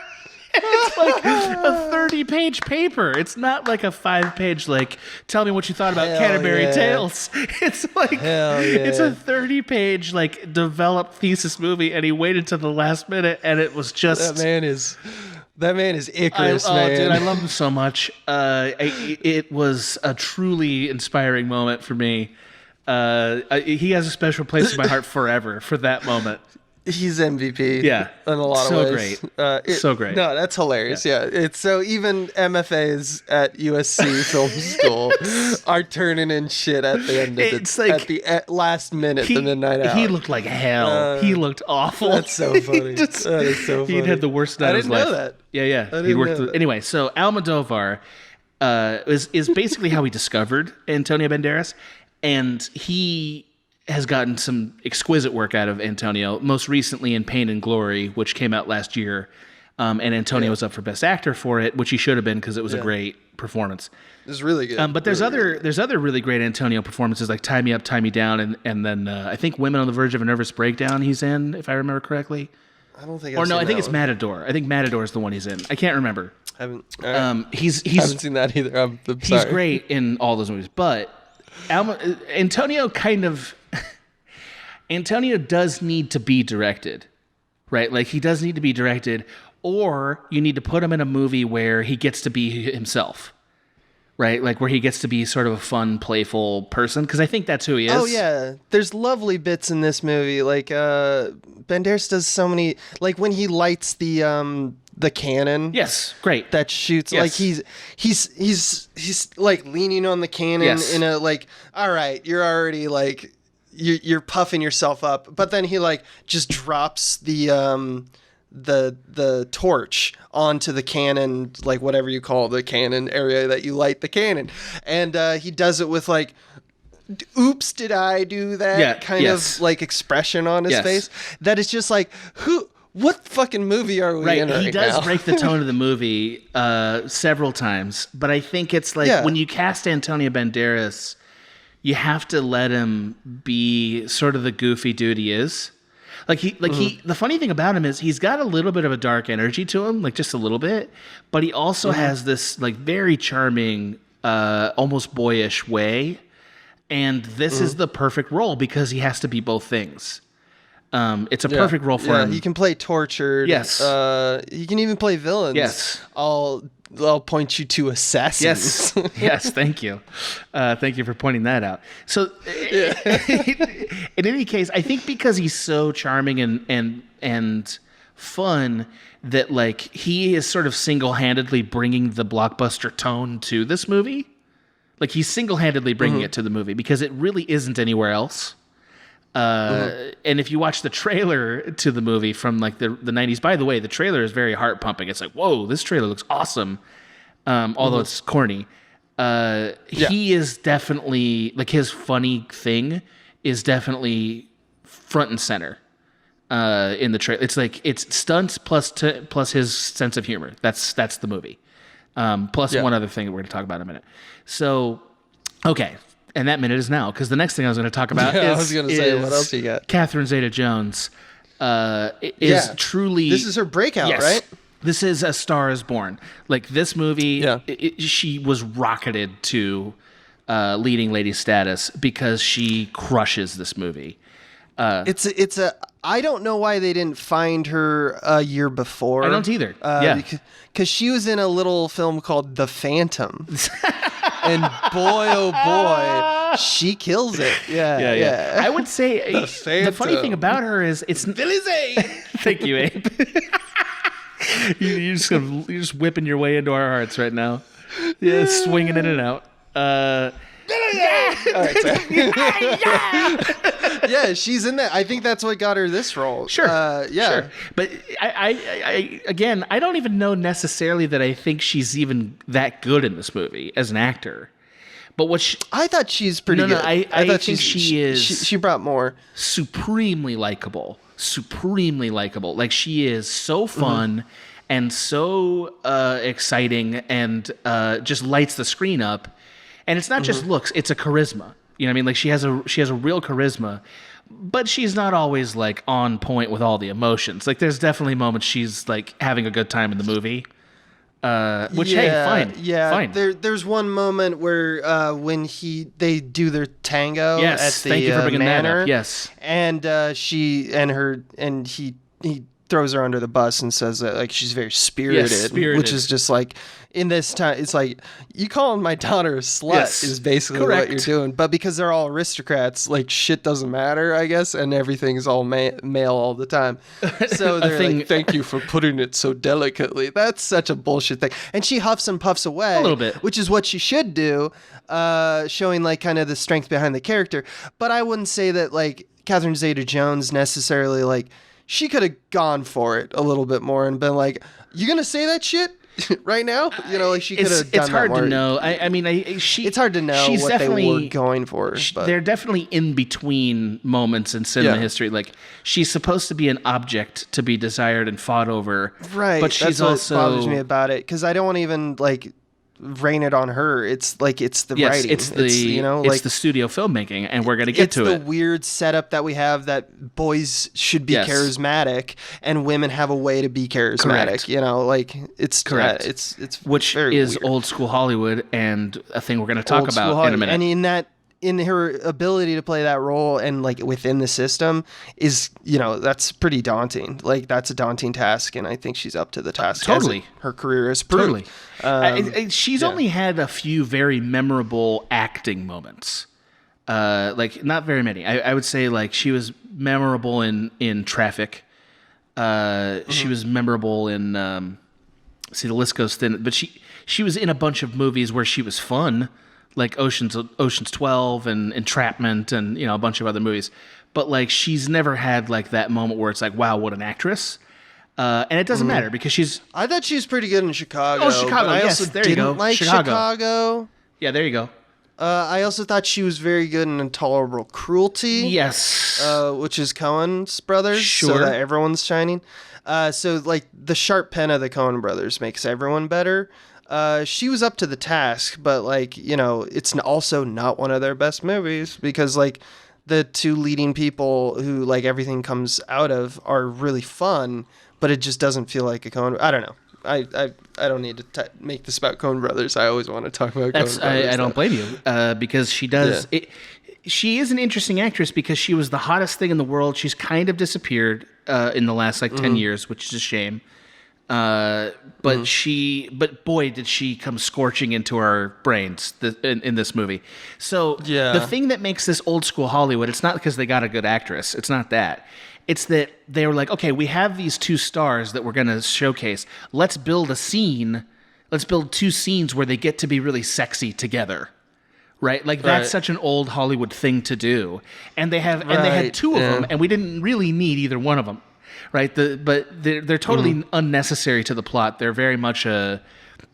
It's like a 30-page paper. It's not like a 5-page, like, tell me what you thought about Canterbury Tales. It's like, it's a 30-page, like, developed thesis movie, and he waited till the last minute, and it was just... That man is Icarus, man. Dude, I love him so much. It was a truly inspiring moment for me. He has a special place in my heart forever for that moment. He's MVP. Yeah. In a lot of ways. So great. No, that's hilarious. Yeah. It's so even MFAs at USC Film School are turning in shit at the end of at the last minute, the midnight hour. He looked like hell. He looked awful. That's so funny. That is so funny. He'd had the worst night of his life. I didn't know that. Yeah. He worked anyway, so Almodovar is basically how he discovered Antonia Banderas, and he has gotten some exquisite work out of Antonio, most recently in Pain and Glory, which came out last year. And Antonio was up for Best Actor for it, which he should have been because it was a great performance. It was really good. But there's other really great Antonio performances, like Tie Me Up, Tie Me Down, and then I think Women on the Verge of a Nervous Breakdown he's in, if I remember correctly. I don't think I think it's Matador. I think Matador is the one he's in. I can't remember. I haven't seen that either. I'm sorry. He's great in all those movies, but Antonio does need to be directed, right? Like, he does need to be directed, or you need to put him in a movie where he gets to be himself, right? Like, where he gets to be sort of a fun, playful person, because I think that's who he is. Oh, yeah. There's lovely bits in this movie. Like, Banderas does so many... Like, when he lights the cannon. Yes, great. That shoots. Yes. Like, he's like, leaning on the cannon in a, like, all right, you're already, like... You're puffing yourself up, but then he like just drops the torch onto the cannon, like whatever you call the cannon area that you light the cannon, and he does it with like, "Oops, did I do that?" kind of like expression on his face. That is just like, what fucking movie are we in right now? He does break the tone of the movie several times, but I think it's like when you cast Antonia Banderas, you have to let him be sort of the goofy dude he is. The funny thing about him is he's got a little bit of a dark energy to him, like just a little bit, but he also has this like very charming, almost boyish way. And this is the perfect role because he has to be both things. It's a perfect role for him. He can play tortured. Yes. He can even play villains. Yes. I'll point you to assassins. Yes. Thank you. Thank you for pointing that out. So, in any case, I think because he's so charming and fun that like he is sort of single-handedly bringing the blockbuster tone to this movie. Like he's single-handedly bringing it to the movie because it really isn't anywhere else. And if you watch the trailer to the movie from like the 90s, by the way, the trailer is very heart pumping. It's like, whoa, this trailer looks awesome. Although it's corny. He is definitely, like, his funny thing is definitely front and center in the trailer. It's like, it's stunts plus his sense of humor. That's the movie. Plus one other thing that we're going to talk about in a minute. So, okay. And that minute is now, because the next thing I was going to talk about I was going to say, what else you got? Catherine Zeta-Jones is truly... This is her breakout, right? This is A Star is Born. Like, this movie, she was rocketed to leading lady status because she crushes this movie. I don't know why they didn't find her a year before. I don't either. Because she was in a little film called The Phantom. And boy, oh boy, she kills it. Yeah. I would say the funny thing about her is it's Billy Zane. Thank you, Abe. You're just whipping your way into our hearts right now. Yeah, swinging in and out. All right, yeah, she's in that. I think that's what got her this role. Sure. Sure. But I again, I don't even know necessarily that I think she's even that good in this movie as an actor. But I thought she's pretty good. I thought she is. She brought more. Supremely likable. Like, she is so fun and so exciting and just lights the screen up. And it's not just looks; it's a charisma. You know what I mean? Like, she has a real charisma, but she's not always like on point with all the emotions. Like, there's definitely moments she's like having a good time in the movie. Fine. There's one moment where when they do their tango at the thank you for bringing manor. That up. Yes, and he throws her under the bus and says that, like, she's very spirited, which is just like, in this time, it's like, you calling my daughter a slut is basically what you're doing. But because they're all aristocrats, like, shit doesn't matter, I guess, and everything's all male all the time. So they're like, thank you for putting it so delicately. That's such a bullshit thing. And she huffs and puffs away. A little bit. Which is what she should do, showing, like, kind of the strength behind the character. But I wouldn't say that, like, Catherine Zeta-Jones necessarily, like, she could have gone for it a little bit more and been like, you going to say that shit right now? You know, like, she could have done that. It's hard more. to know. It's hard to know what they were going for. But they're definitely in between moments in cinema history. Like, she's supposed to be an object to be desired and fought over. Right. But she's that's what bothers me about it. Because I don't want to even, like, rain it on her. It's like, it's the writing. It's the studio filmmaking, and we're going to get to it. It's the weird setup that we have that boys should be charismatic and women have a way to be charismatic. Correct. You know, like, it's correct. It's which very is weird. Old school Hollywood, and a thing we're going to talk about in a minute. And in her ability to play that role and, like, within the system is, you know, that's pretty daunting. Like, that's a daunting task, and I think she's up to the task. Totally. Her career is proved. Totally. She's only had a few very memorable acting moments. Like, not very many. I would say, like, she was memorable in Traffic. She was memorable in the list goes thin. But she was in a bunch of movies where she was fun, like Ocean's 12 and Entrapment and, you know, a bunch of other movies. But, like, she's never had, like, that moment where it's like, wow, what an actress. And it doesn't matter because I thought she was pretty good in Chicago. Oh, Chicago, I yes, also there you go. didn't like Chicago. Yeah, there you go. I also thought she was very good in Intolerable Cruelty. Yes. Which is Coen's brothers. Sure. So that everyone's shining. So, like, the sharp pen of the Coen brothers makes everyone better. She was up to the task, but, like, you know, it's also not one of their best movies because, like, the two leading people who, like, everything comes out of are really fun, but it just doesn't feel like a Coen. I don't know. I don't need to make this about Coen brothers. I always want to talk about Coen brothers. I don't blame you because she does it. She is an interesting actress because she was the hottest thing in the world. She's kind of disappeared in the last, like, 10 years, which is a shame. But boy, did she come scorching into our brains in this movie. So the thing that makes this old school Hollywood, it's not because they got a good actress. It's not that. It's that they were like, okay, we have these two stars that we're going to showcase. Let's build a scene. Let's build two scenes where they get to be really sexy together. right? Like that's such an old Hollywood thing to do, and they have and they had two of them, and we didn't really need either one of them, right? But they're totally unnecessary to the plot. They're very much a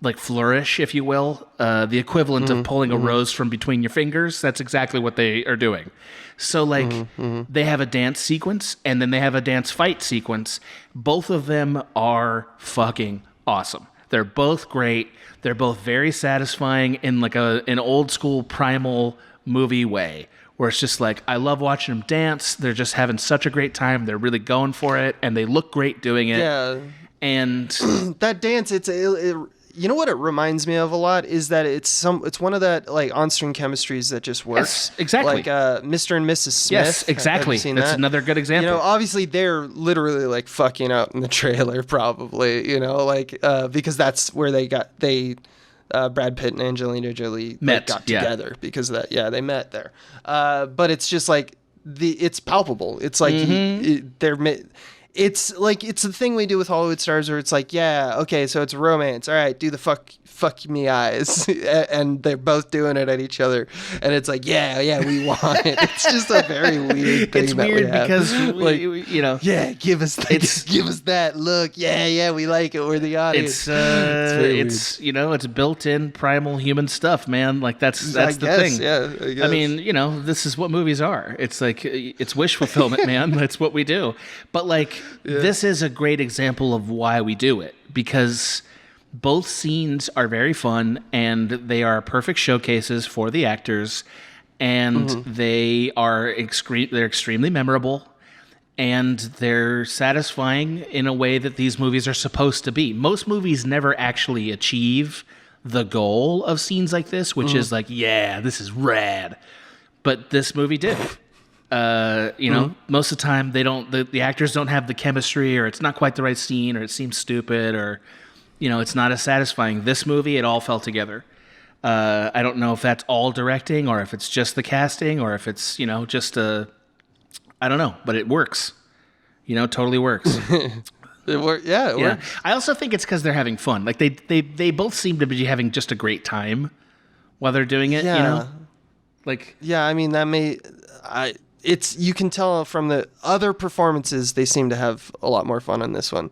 like flourish, if you will, the equivalent of pulling a rose from between your fingers. That's exactly what they are doing. So like they have a dance sequence and then they have a dance fight sequence. Both of them are fucking awesome. They're both great. They're both very satisfying in like an old school primal movie way, where it's just like, I love watching them dance. They're just having such a great time. They're really going for it, and they look great doing it. Yeah. And that dance, you know what it reminds me of a lot is that it's one of that like on-screen chemistries that just works. Yes, exactly. Like Mr. and Mrs. Smith. Yes, exactly. Have you seen That's that? another good example. You know, obviously they're literally like fucking out in the trailer, probably. You know, like because that's where Brad Pitt and Angelina Jolie got together because of that. Yeah, they met there. But it's just like it's palpable. It's like it's like it's the thing we do with Hollywood stars where it's like, yeah, okay, so it's romance. All right, do the fuck me eyes, and they're both doing it at each other, and it's like, yeah, we want it. It's just a very weird thing. It's weird because you know, yeah, give us that look. Yeah, we like it. We're the audience. It's you know, it's built-in primal human stuff, man. Like that's the thing. Yeah, I guess. I mean, you know, this is what movies are. It's like it's wish fulfillment, man. That's what we do. But like, this is a great example of why we do it, because both scenes are very fun and they are perfect showcases for the actors, and they are they're extremely memorable, and they're satisfying in a way that these movies are supposed to be. Most movies never actually achieve the goal of scenes like this, which is like, yeah, this is rad. But this movie did. You know, most of the time they don't. The actors don't have the chemistry, or it's not quite the right scene, or it seems stupid, or you know, it's not as satisfying. This movie, it all fell together. I don't know if that's all directing, or if it's just the casting, or if it's, you know, just I don't know, but it works. You know, totally works. It works. I also think it's because they're having fun. Like they both seem to be having just a great time while they're doing it. Yeah. You know, like I mean you can tell from the other performances they seem to have a lot more fun on this one.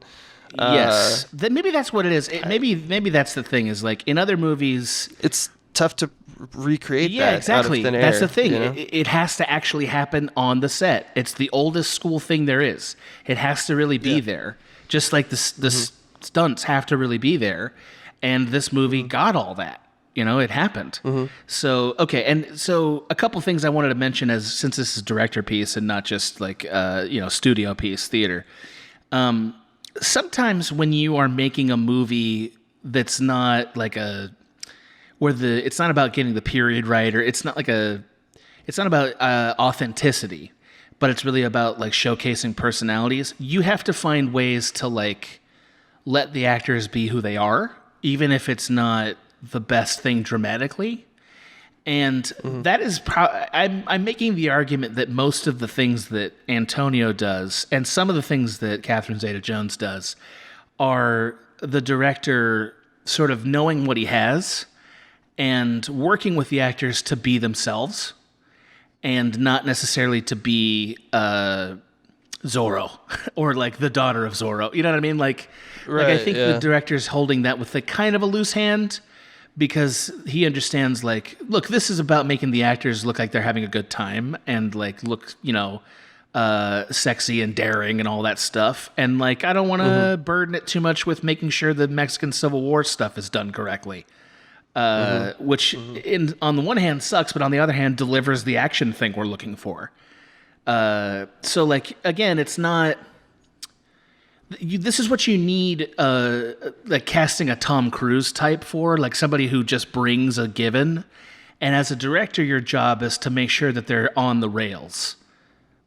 Yes, maybe that's what it is. Maybe that's the thing. Is like in other movies, it's tough to recreate. Yeah, that exactly. Out of thin air, that's the thing. You know? It has to actually happen on the set. It's the oldest school thing there is. It has to really be there. Just like the stunts have to really be there, and this movie got all that. You know, it happened. So okay, and so a couple things I wanted to mention, since this is director piece and not just like you know, studio piece theater. Sometimes when you are making a movie that's not like it's not about getting the period right, or it's not about authenticity, but it's really about like showcasing personalities. You have to find ways to like let the actors be who they are, even if it's not the best thing dramatically. And that is I'm making the argument that most of the things that Antonio does, and some of the things that Catherine Zeta-Jones does, are the director sort of knowing what he has and working with the actors to be themselves, and not necessarily to be Zorro or like the daughter of Zorro. You know what I mean? Like I think the director's holding that with a kind of a loose hand, because he understands, like, look, this is about making the actors look like they're having a good time and like look, you know, sexy and daring and all that stuff. And like, I don't want to burden it too much with making sure the Mexican Civil War stuff is done correctly. Which on the one hand sucks, but on the other hand delivers the action thing we're looking for. So like, again, it's not, this is what you need, like casting a Tom Cruise type for, like somebody who just brings a given. And as a director, your job is to make sure that they're on the rails,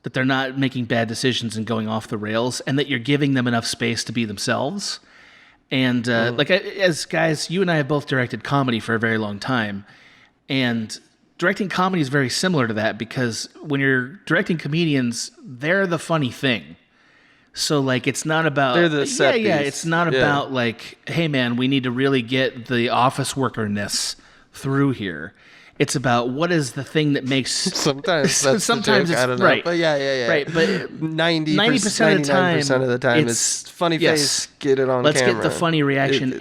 that they're not making bad decisions and going off the rails, and that you're giving them enough space to be themselves. And like, as guys, you and I have both directed comedy for a very long time, and directing comedy is very similar to that, because when you're directing comedians, they're the funny thing. So like, it's not about, they're the set piece. It's not about like, hey man, we need to really get the office workerness through here. It's about what is the thing that makes. Sometimes that's sometimes the joke. it's I don't know. right. But yeah. Right, but 90% of the time, it's funny face. Get it on Let's camera. get the funny reaction,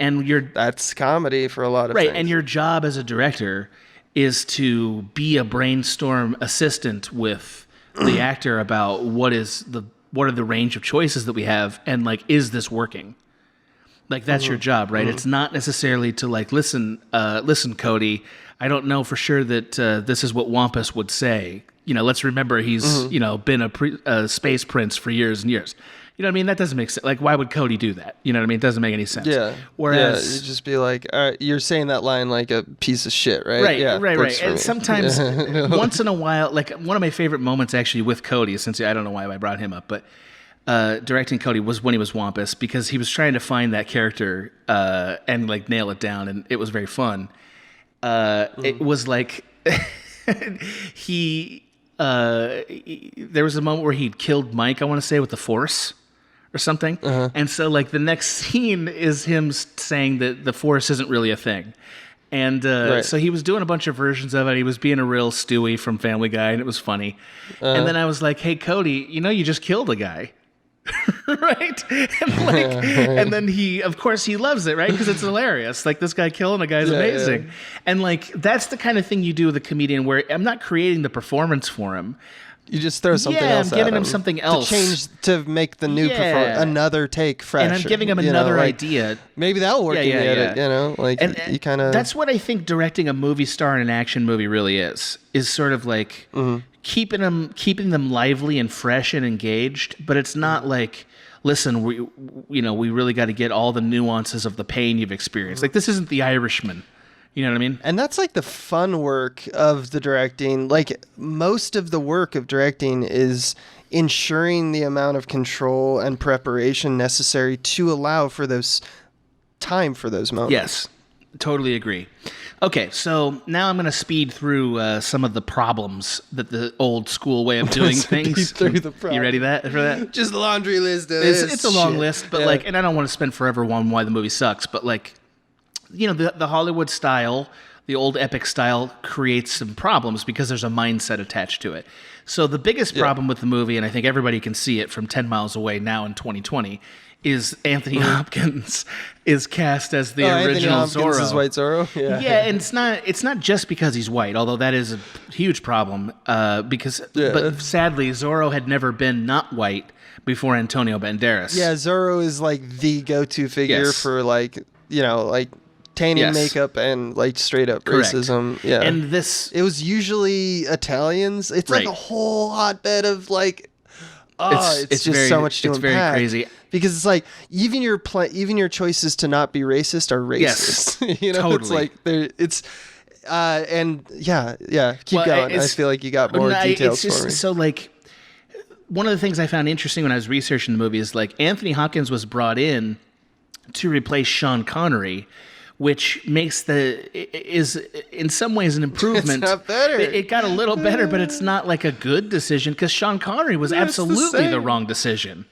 that's comedy for a lot of things. Right, and your job as a director is to be a brainstorm assistant with the actor about what are the range of choices that we have, and like, is this working? Like, that's your job, right? It's not necessarily to like, listen, Cody, I don't know for sure that this is what Wampus would say. Let's remember he's, been a space prince for years and years. You know what I mean? That doesn't make sense. Like, why would Cody do that? You know what I mean? It doesn't make any sense. Yeah. Whereas you just be like, all right, you're saying that line like a piece of shit, right? Right, yeah, right. And sometimes, once in a while, like one of my favorite moments actually with Cody, since I don't know why I brought him up, but directing Cody was when he was Wampus, because he was trying to find that character and like nail it down, and it was very fun. It was like there was a moment where he'd killed Mike, I want to say, with the Force or something. And so like the next scene is him saying that the Force isn't really a thing. And so he was doing a bunch of versions of it. He was being a real Stewie from Family Guy, and it was funny. And then I was like, hey, Cody, you just killed a guy. Right? And then he, of course, he loves it, right? Because it's hilarious. Like, this guy killing a guy is amazing. Yeah. And like, that's the kind of thing you do with a comedian, where I'm not creating the performance for him. You just throw something else I'm giving him something else. To make the new another take fresh. And I'm giving him another idea. Maybe that'll work in the edit, Like, and you kind of... That's what I think directing a movie star in an action movie really is sort of like... keeping them lively and fresh and engaged, but it's not like, listen, we really got to get all the nuances of the pain you've experienced. Like, this isn't The Irishman. You know what I mean? And that's like the fun work of the directing. Like, most of the work of directing is ensuring the amount of control and preparation necessary to allow for those time for those moments. Yes, totally agree. Okay, so now I'm going to speed through some of the problems that the old school way of doing things. You ready for that? Just a laundry list of this. It's a long list, but like, and I don't want to spend forever on why the movie sucks, but like, the Hollywood style, the old epic style creates some problems because there's a mindset attached to it. So the biggest problem with the movie, and I think everybody can see it from 10 miles away now in 2020, is Anthony Hopkins is cast as the original Anthony Hopkins Zorro. Is White Zorro? Yeah, and it's not just because he's white, although that is a huge problem. But sadly, Zorro had never been not white before Antonia Banderas. Yeah, Zorro is like the go-to figure for like tanning makeup and like straight up racism. Yeah, and it was usually Italians. It's like a whole hotbed of like. It's just so much to unpack. It's very crazy. Because it's like even your choices to not be racist are racist. Yes, totally. It's like keep going. I feel like you got more details for me. So like, one of the things I found interesting when I was researching the movie is like Anthony Hopkins was brought in to replace Sean Connery, which makes is in some ways an improvement. It's not better. It got a little better, but it's not like a good decision because Sean Connery was absolutely the wrong decision.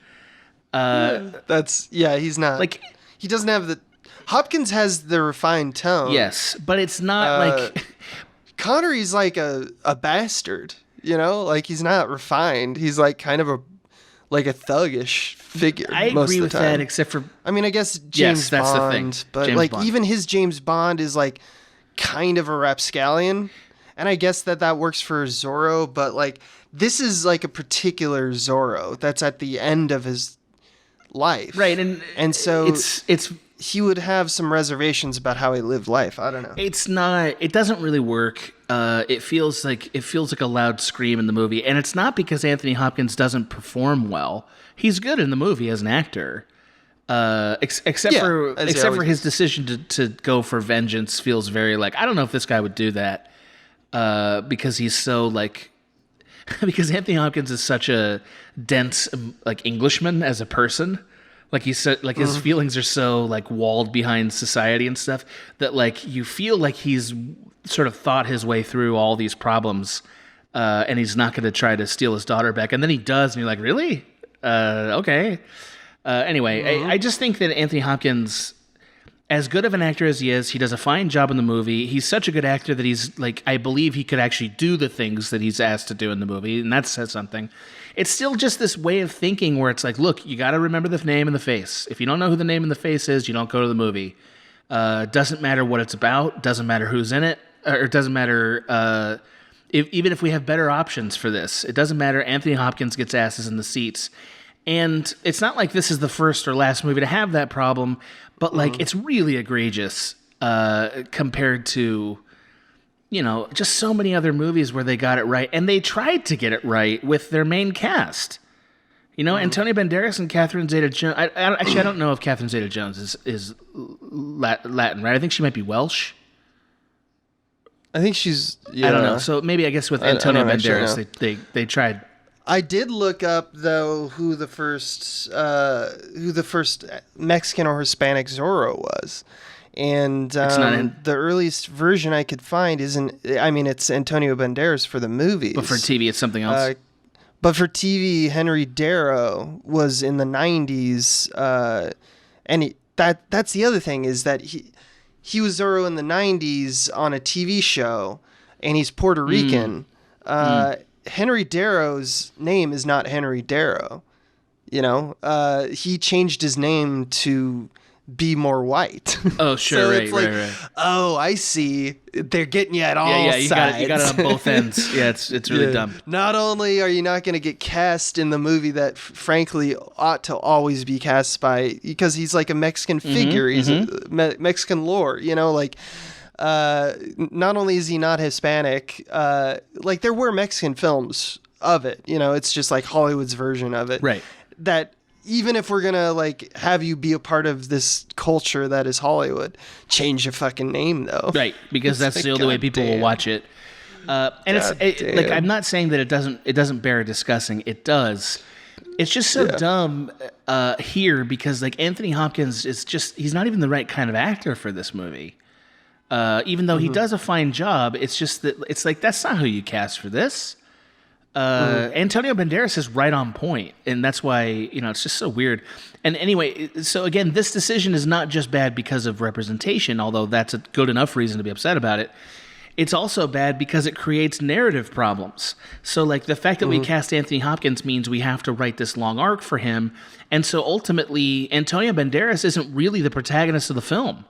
He's not like he doesn't have Hopkins has the refined tone. Yes, but it's not like Connery's like a bastard. Like he's not refined. He's like kind of a thuggish figure. I agree with that, except for I mean, I guess James Bond, that's the thing. But James like Bond. even his James Bond is like kind of a rapscallion, and I guess that works for Zorro. But like this is like a particular Zorro that's at the end of his life, right? And so it's he would have some reservations about how he lived life. I don't know. It doesn't really work. It feels like a loud scream in the movie, and it's not because Anthony Hopkins doesn't perform well. He's good in the movie as an actor, except for his decision to go for vengeance feels very like I don't know if this guy would do that because he's so like because Anthony Hopkins is such a dense like Englishman as a person. Like he's so, like his feelings are so like walled behind society and stuff that like you feel like he's sort of thought his way through all these problems, and he's not going to try to steal his daughter back. And then he does, and you're like, really? Okay. Anyway, I just think that Anthony Hopkins, as good of an actor as he is, he does a fine job in the movie. He's such a good actor that he's like, I believe he could actually do the things that he's asked to do in the movie, and that says something. It's still just this way of thinking where it's like, look, you got to remember the name and the face. If you don't know who the name and the face is, you don't go to the movie. Doesn't matter what it's about. Doesn't matter who's in it. Or it doesn't matter even if we have better options for this. It doesn't matter. Anthony Hopkins gets asses in the seats. And it's not like this is the first or last movie to have that problem, but like it's really egregious compared to, you know, just so many other movies where they got it right. And they tried to get it right with their main cast. You know, Antonia Banderas and Catherine Zeta-Jones. I don't know if Catherine Zeta-Jones is Latin, right? I think she might be Welsh. I think she's. Yeah. I don't know. So maybe I guess with Antonia Banderas, they tried. I did look up though who the first Mexican or Hispanic Zorro was, and the earliest version I could find isn't. I mean, it's Antonio Banderas for the movies, but for TV, it's something else. But for TV, Henry Darrow was in the 90s, and that's the other thing is that he was Zorro in the 90s on a TV show, and he's Puerto Rican. Henry Darrow's name is not Henry Darrow. You know, he changed his name to be more white. Oh, sure, so right, it's like, right. Oh, I see. They're getting you at all sides. You got it on both ends. Yeah, it's really dumb. Not only are you not going to get cast in the movie that, frankly, ought to always be cast by, because he's like a Mexican figure. He's a Mexican lore, you know, like, not only is he not Hispanic, like there were Mexican films of it, you know, it's just like Hollywood's version of it. Right. That even if we're gonna like have you be a part of this culture that is Hollywood, change your fucking name though. Right, because that's like, the only way people will watch it. And like I'm not saying that it doesn't bear discussing. It does. It's just so dumb here because like Anthony Hopkins is just he's not even the right kind of actor for this movie. Even though he does a fine job, it's just that it's like that's not who you cast for this. Antonio Banderas is right on point, and that's why, you know, it's just so weird. And anyway, so again, this decision is not just bad because of representation, although that's a good enough reason to be upset about it. It's also bad because it creates narrative problems. So like the fact that we cast Anthony Hopkins means we have to write this long arc for him, and so ultimately Antonio Banderas isn't really the protagonist of the film.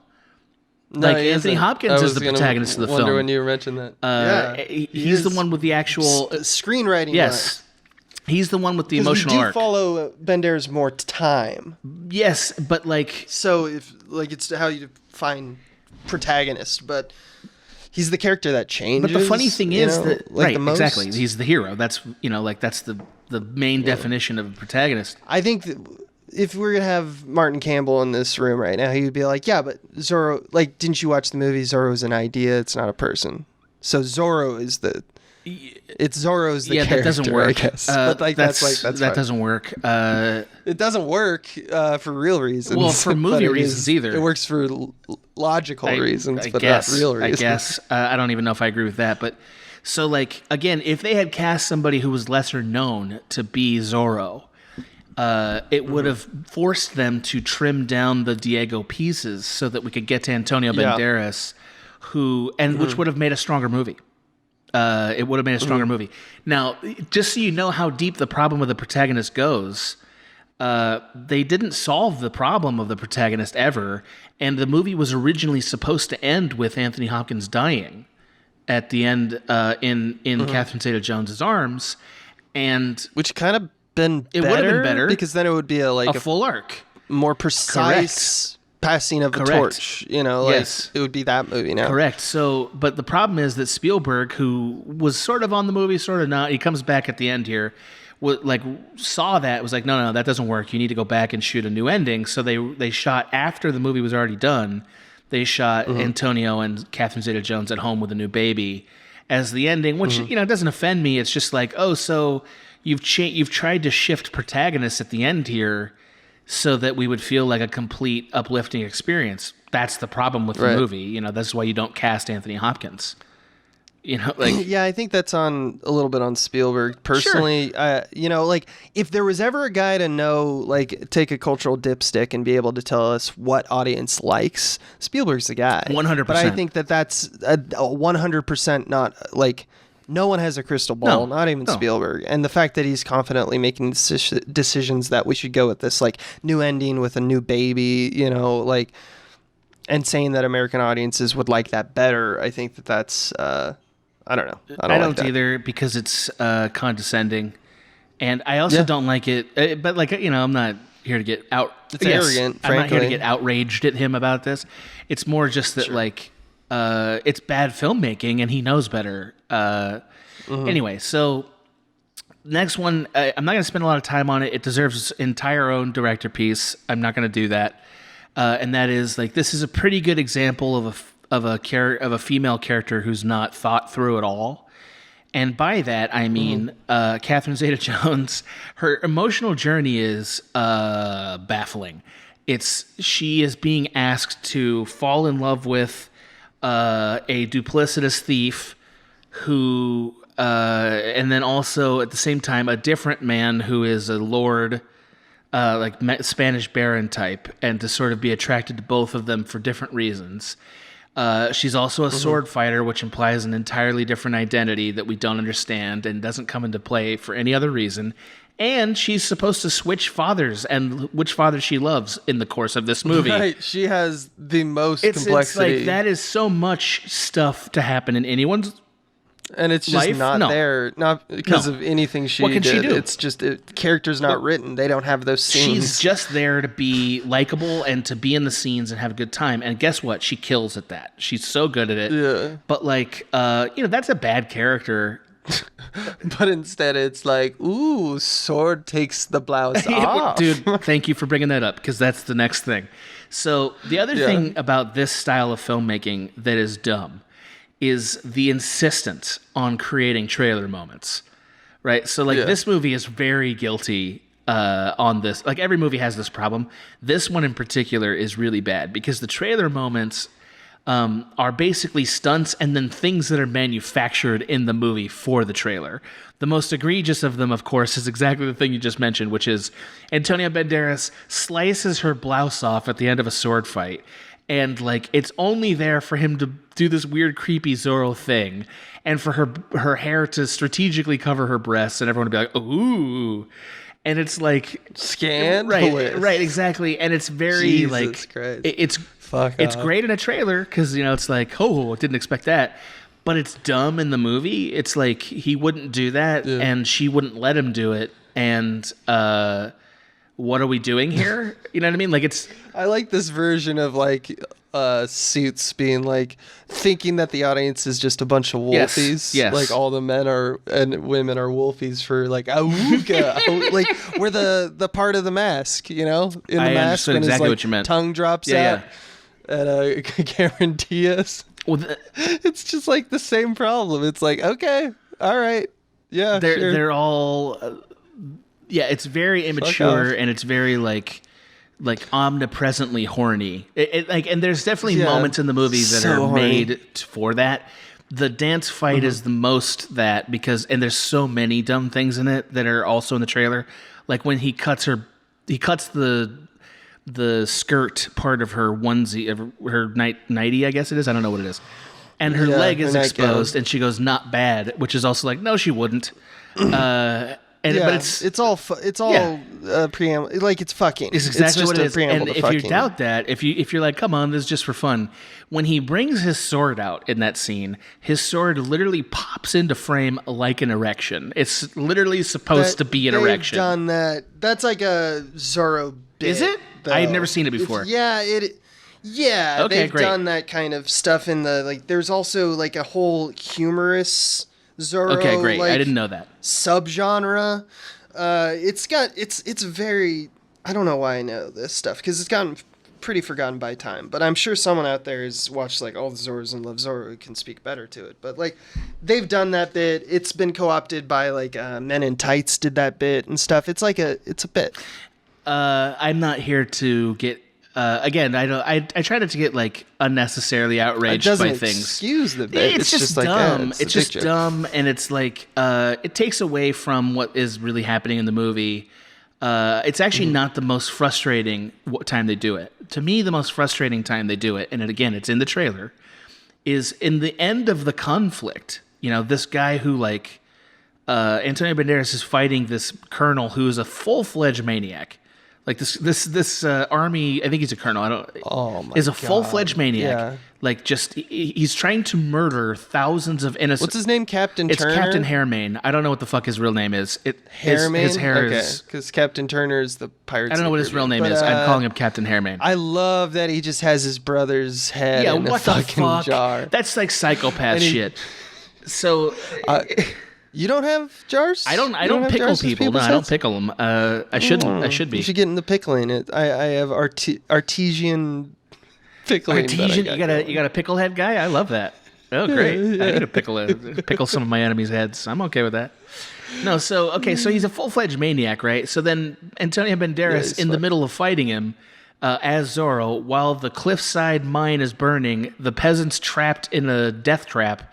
Like Anthony Hopkins is the protagonist of the film. I wonder when you mentioned that. He's the one with the actual screenwriting. Yes, he's the one with the emotional arc. We do follow Banderas more time. Yes, but like so, if like it's how you define protagonist, but he's the character that changes. But the funny thing is that like right, exactly, he's the hero. That's like that's the main definition of a protagonist. I think that if we're gonna have Martin Campbell in this room right now, he would be like, "Yeah, but Zorro. Like, didn't you watch the movie? Zorro's an idea. It's not a person. So Zorro is the. It's Zorro's the character. That doesn't work. I guess. But like that doesn't work. It doesn't work for real reasons. Well, for movie reasons either. It works for logical reasons, but not real reasons. I guess I don't even know if I agree with that. But so like again, if they had cast somebody who was lesser known to be Zorro. It would have forced them to trim down the Diego pieces so that we could get to Antonio Banderas, which would have made a stronger movie. It would have made a stronger movie. Now, just so you know how deep the problem with the protagonist goes, they didn't solve the problem of the protagonist ever, and the movie was originally supposed to end with Anthony Hopkins dying at the end in Catherine Zeta-Jones' arms, and which kind of it would have been better because then it would be a full arc, more precise passing of a torch. You know, like it would be that movie now. Correct. So, but the problem is that Spielberg, who was sort of on the movie, sort of not, he comes back at the end here, saw that, was like, no, that doesn't work. You need to go back and shoot a new ending. So they shot after the movie was already done. They shot Antonio and Catherine Zeta-Jones at home with a new baby as the ending, which doesn't offend me. It's just like, oh, so. You've tried to shift protagonists at the end here so that we would feel like a complete uplifting experience. That's the problem with the movie. That's why you don't cast Anthony Hopkins. You know, like yeah, I think that's on a little bit on Spielberg personally. Sure. You know, like if there was ever a guy to know, like take a cultural dipstick and be able to tell us what audience likes, Spielberg's the guy. 100%. But I think that's a 100% not like no one has a crystal ball, not even Spielberg. And the fact that he's confidently making decisions that we should go with this like new ending with a new baby, you know, like, and saying that American audiences would like that better. I think that's. I don't know. I don't either because it's condescending, and I also don't like it. But like, you know, I'm not here to get out. It's arrogant. Frankly. I'm not here to get outraged at him about this. It's more just that like it's bad filmmaking, and he knows better. Anyway, so next one, I'm not going to spend a lot of time on it. It deserves its entire own director piece. I'm not going to do that, and that is like this is a pretty good example of a female character who's not thought through at all. And by that, I mean Catherine Zeta-Jones, her emotional journey is baffling. She is being asked to fall in love with a duplicitous thief who, and then also at the same time, a different man who is a lord, like Spanish baron type, and to sort of be attracted to both of them for different reasons. She's also a sword fighter, which implies an entirely different identity that we don't understand and doesn't come into play for any other reason. And she's supposed to switch fathers and which father she loves in the course of this movie. Right. She has the most complexity. It's like that is so much stuff to happen in anyone's and it's just life? not there, not because of anything she What can did. she do? It's just character's not written. They don't have those scenes. She's just there to be likable and to be in the scenes and have a good time. And guess what? She kills at that. She's so good at it. Yeah. But like, you know, that's a bad character. But instead it's like, ooh, sword takes the blouse off. Dude, thank you for bringing that up because that's the next thing. So the other thing about this style of filmmaking that is dumb is the insistence on creating trailer moments, right? So like this movie is very guilty on this. Like every movie has this problem. This one in particular is really bad because the trailer moments are basically stunts and then things that are manufactured in the movie for the trailer. The most egregious of them, of course, is exactly the thing you just mentioned, which is Antonia Banderas slices her blouse off at the end of a sword fight. And like it's only there for him to do this weird, creepy Zorro thing, and for her hair to strategically cover her breasts, and everyone to be like, "Ooh," and it's like scandalous, right, exactly. And it's very Jesus like Christ. It's great in a trailer because you know it's like, oh, didn't expect that, but it's dumb in the movie. It's like he wouldn't do that, and she wouldn't let him do it, and what are we doing here? You know what I mean? Like it's. I like this version of like Suits being like thinking that the audience is just a bunch of wolfies. Yes. Like all the men are and women are wolfies for like awooga. Like we're the part of the mask, you know? In the I mask understood when exactly his like, what you meant. tongue drops out. And guarantee us. Well, it's just like the same problem. It's like, okay, all right. Yeah. They're all it's very immature and it's very like omnipresently horny. And there's definitely moments in the movie that are made for that. The dance fight is the most that and there's so many dumb things in it that are also in the trailer. Like when he cuts the skirt part of her onesie, of her nightie, I guess it is. I don't know what it is. And her leg is exposed, and she goes, "Not bad," which is also like, no, she wouldn't. But it's all preamble, like it's fucking. It's exactly what it is. And if you doubt that, if you're like, come on, this is just for fun. When he brings his sword out in that scene, his sword literally pops into frame like an erection. It's literally supposed to be an erection. They've done that. That's like a Zorro bit. Is it? Though. I had never seen it before. Okay, they've done that kind of stuff in the like. There's also like a whole humorous Zorro. Okay, great. Like, I didn't know that subgenre. It's very. I don't know why I know this stuff because it's gotten pretty forgotten by time. But I'm sure someone out there has watched like all the Zorros and loves Zorro who can speak better to it. But like they've done that bit. It's been co-opted by like Men in Tights did that bit and stuff. It's like it's a bit. I'm not here to get again, I try not to get like unnecessarily outraged by things. Excuse the bit. It's just dumb. Like, it's just dumb, and it's like it takes away from what is really happening in the movie. It's actually not the most frustrating time they do it. To me, the most frustrating time they do it, and again, it's in the trailer, is in the end of the conflict. This guy who like Antonia Banderas is fighting this colonel who is a full-fledged maniac. Like this army, I think he's a colonel. Is a full-fledged maniac. Yeah. Like he's trying to murder thousands of innocent. What's his name? Captain Turner. It's Captain Hairmane. I don't know what the fuck his real name is. Hairmane. His hair is because Captain Turner is the pirate. I don't know what his real name is. I'm calling him Captain Hairmane. I love that he just has his brother's head in a fucking jar. That's like psychopath shit. So. You don't have jars? I don't pickle people. No, I don't pickle them. I shouldn't. I should be. You should get into pickling it. I have artesian pickling. Artesian? You got a pickle head guy? I love that. Oh, great. Yeah. I need to pickle some of my enemies' heads. I'm okay with that. No, so he's a full-fledged maniac, right? So then Antonia Banderas, in the middle of fighting him as Zorro, while the cliffside mine is burning, the peasants trapped in a death trap,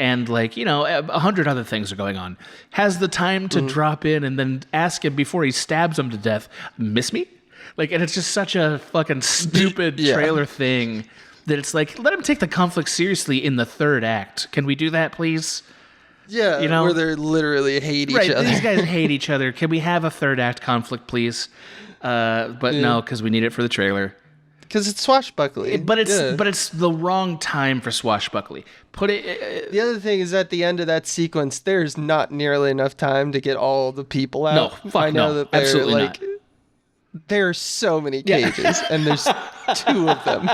and 100 other things are going on, has the time to drop in and then ask him before he stabs him to death, miss me? And it's just such a fucking stupid trailer thing that it's like, let him take the conflict seriously in the third act. Can we do that, please? Yeah, where they literally hate each other. These guys hate each other. Can we have a third act conflict, please? But no, because we need it for the trailer. Because it's swashbuckling. But it's the wrong time for swashbuckling. The other thing is, at the end of that sequence, there's not nearly enough time to get all the people out. No, fuck no. Absolutely not. There are so many cages, and there's 2 of them.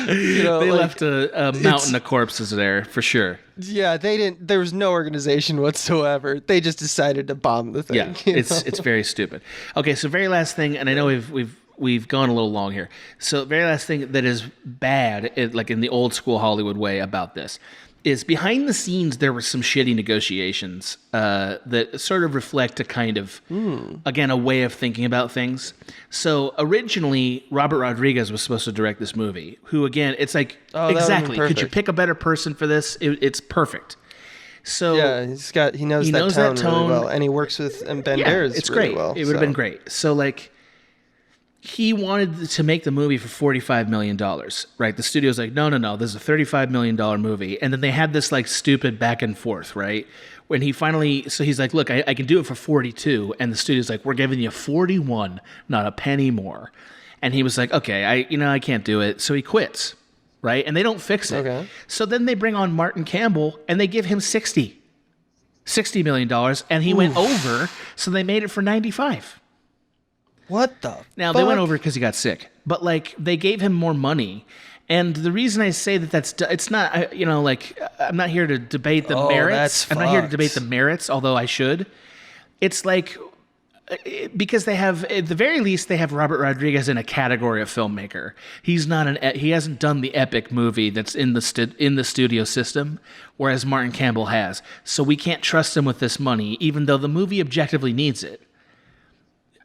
They left a mountain of corpses there, for sure. Yeah, they didn't. There was no organization whatsoever. They just decided to bomb the thing. Yeah, it's very stupid. Okay, so very last thing, and I know we've gone a little long here. So very last thing that is bad, in the old school Hollywood way about this, is behind the scenes there were some shitty negotiations that sort of reflect a kind of, again, a way of thinking about things. So originally, Robert Rodriguez was supposed to direct this movie, who, again, it's like, exactly, could you pick a better person for this? It's perfect. So yeah, he knows that tone really well, and he works with Banderas it's really great. well. It would have been great. So, he wanted to make the movie for $45 million, right? The studio's like, no, this is a $35 million movie. And then they had this stupid back and forth, right? When he finally, so he's like, look, I can do it for 42. And the studio's like, we're giving you 41, not a penny more. And he was like, okay, I can't do it. So he quits, right? And they don't fix it. Okay. So then they bring on Martin Campbell and they give him $60 million. And he went over. So they made it for 95. What the Now, they went over because he got sick. But, they gave him more money. And the reason I say it's not, I'm not here to debate the merits. I'm not here to debate the merits, although I should. It's because they have, at the very least, they have Robert Rodriguez in a category of filmmaker. He hasn't done the epic movie that's in the studio system, whereas Martin Campbell has. So we can't trust him with this money, even though the movie objectively needs it.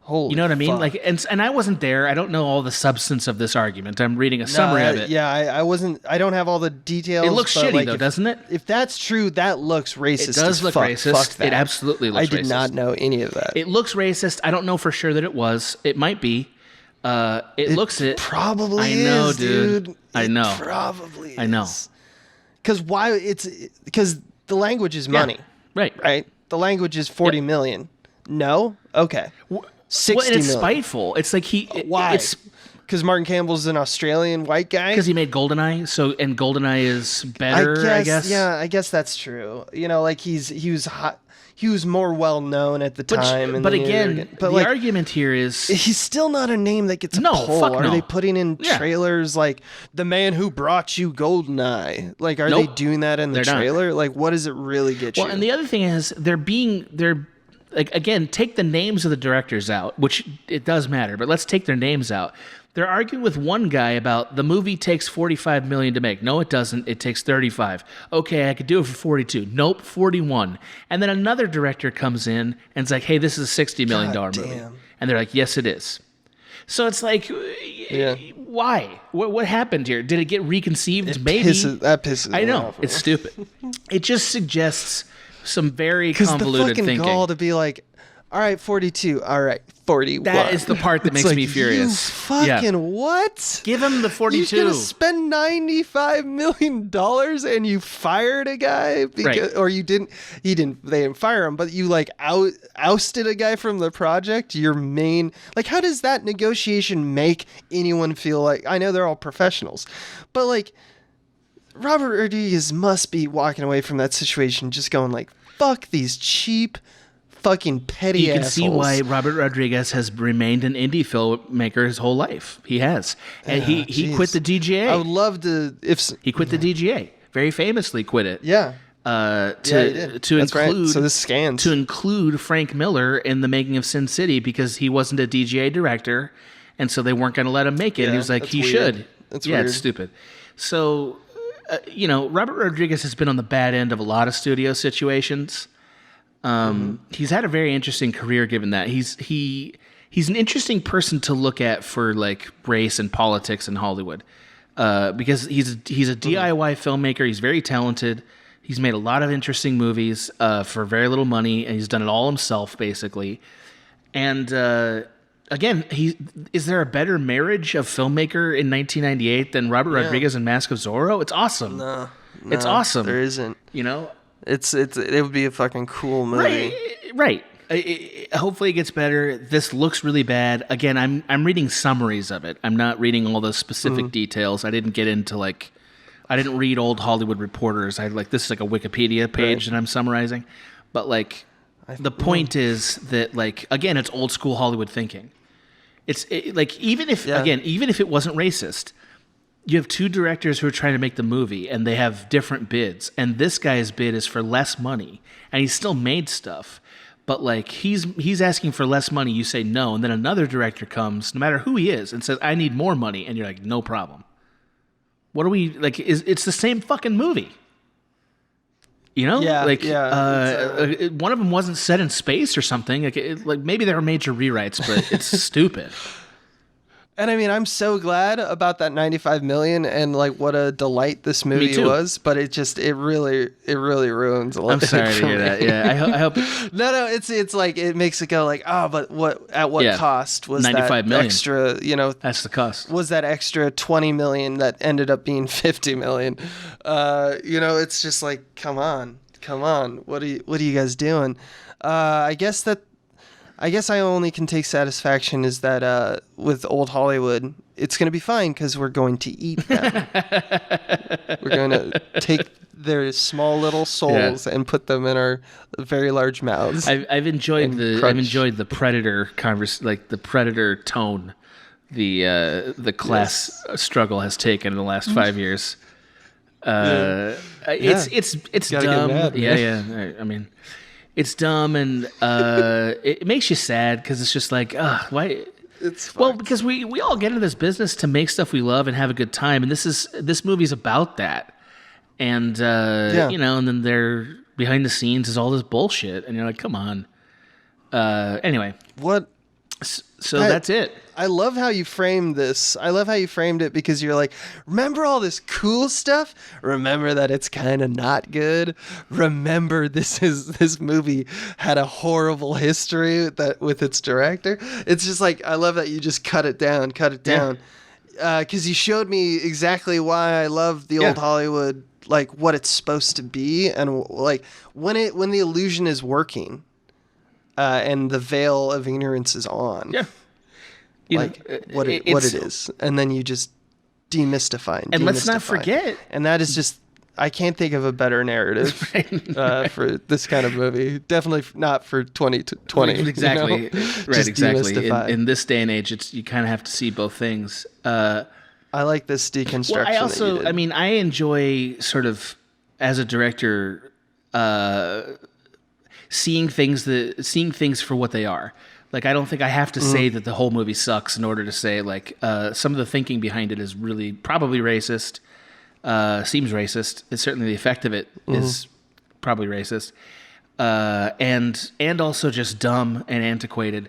Holy you know what I mean? fuck. And I wasn't there. I don't know all the substance of this argument. I'm reading a summary of it. Yeah, I wasn't. I don't have all the details. It looks shitty though, doesn't it? If that's true, that looks racist. It does look racist. Fuck that. It absolutely looks racist. I did not know any of that. It looks racist. I don't know for sure that it was. It might be. It probably I know, is, dude. I know. Probably. I know. Because because the language is money. Yeah, right. The language is 40 million. No. Okay. 60 and it's million. Spiteful. It's like why? It's because Martin Campbell's an Australian white guy. Because he made GoldenEye. And GoldenEye is better. I guess. Yeah, I guess that's true. He was hot. He was more well known at the time. But again, the argument here is he's still not a name that gets a pull. Fuck no. Are they putting in trailers like the man who brought you GoldenEye? Are they doing that in the trailer? Not. What does it really get you? Well, and the other thing is they're again, take the names of the directors out, which it does matter, but let's take their names out. They're arguing with one guy about the movie takes $45 million to make. No, it doesn't. It takes $35. Okay, I could do it for $42. Nope, $41. And then another director comes in and is like, hey, this is a $60 million movie. And they're like, yes, it is. So it's like, why? What happened here? Did it get reconceived? Maybe. That pisses I me know. off. It's stupid. It just suggests some very convoluted the fucking thinking. gall to be like, all right, 42. All right, 41. That is the part that makes me furious. You fucking what? Give him the 42. You're gonna spend $95 million and you fired a guy because, or you didn't. They didn't fire him, but you like ousted a guy from the project. Your main, like, how does that negotiation make anyone feel like? I know they're all professionals, but like, Robert Rodriguez must be walking away from that situation just going like, fuck these cheap fucking petty assholes. You can see why Robert Rodriguez has remained an indie filmmaker his whole life. He has. And he quit the DGA. I would love to he quit the DGA. Very famously quit it. Yeah. To include right. So this scans. To include Frank Miller in the making of Sin City because he wasn't a DGA director, and so they weren't going to let him make it. And he was like, he should. That's weird. It's stupid. So, Robert Rodriguez has been on the bad end of a lot of studio situations. He's had a very interesting career given that. He's an interesting person to look at for like race and politics in Hollywood. Because he's a DIY filmmaker. He's very talented. He's made a lot of interesting movies for very little money, and he's done it all himself basically. And again, is there a better marriage of filmmaker in 1998 than Robert Rodriguez and Mask of Zorro? It's awesome. No, it's awesome. There isn't. It would be a fucking cool movie. Right. Hopefully it gets better. This looks really bad. Again, I'm reading summaries of it. I'm not reading all the specific details. I didn't get into I didn't read old Hollywood Reporters. This is like a Wikipedia page that I'm summarizing. But the point is that again, it's old school Hollywood thinking. Even if it wasn't racist, you have two directors who are trying to make the movie, and they have different bids. And this guy's bid is for less money, and he still made stuff. But he's asking for less money. You say no, and then another director comes, no matter who he is, and says, "I need more money," and you're like, "No problem." What are we like? It's the same fucking movie. One of them wasn't set in space or something. Maybe there are major rewrites, but it's stupid. And I mean, I'm so glad about that $95 million and what a delight this movie was. But it really ruins a lot. I'm sorry to hear that. Yeah, I hope. No, it's like it makes it go but at what cost was $95 million extra? That's the cost. Was that extra $20 million that ended up being $50 million? It's just like, come on, what are you guys doing? I guess I only can take satisfaction is that with old Hollywood, it's going to be fine because we're going to eat them. We're going to take their small little souls and put them in our very large mouths. I've enjoyed the Predator the Predator tone, the class struggle has taken in the last 5 years. It's dumb. I mean. It's dumb, and it makes you sad because it's just why? Well, because we all get into this business to make stuff we love and have a good time, and this movie's about that. And and then they're behind the scenes is all this bullshit, and you're like, come on. Anyway, what? So that's it. I love how you framed this. I love how you framed it because you're like, remember all this cool stuff? Remember that it's kind of not good? Remember this movie had a horrible history with its director? It's just I love that you just cut it down. Because you showed me exactly why I love the old Hollywood, what it's supposed to be, and when the illusion is working. And the veil of ignorance is on. Yeah. What it is. And then you just demystify. And let's not forget. And that is just, I can't think of a better narrative for this kind of movie. Definitely not for 2020. Exactly. Right, exactly. In this day and age, you kind of have to see both things. I like this deconstruction. Well, I enjoy sort of, as a director, seeing things for what they are. I don't think I have to say that the whole movie sucks in order to say some of the thinking behind it is really probably racist. Seems racist. It's certainly the effect of it is probably racist, and also just dumb and antiquated.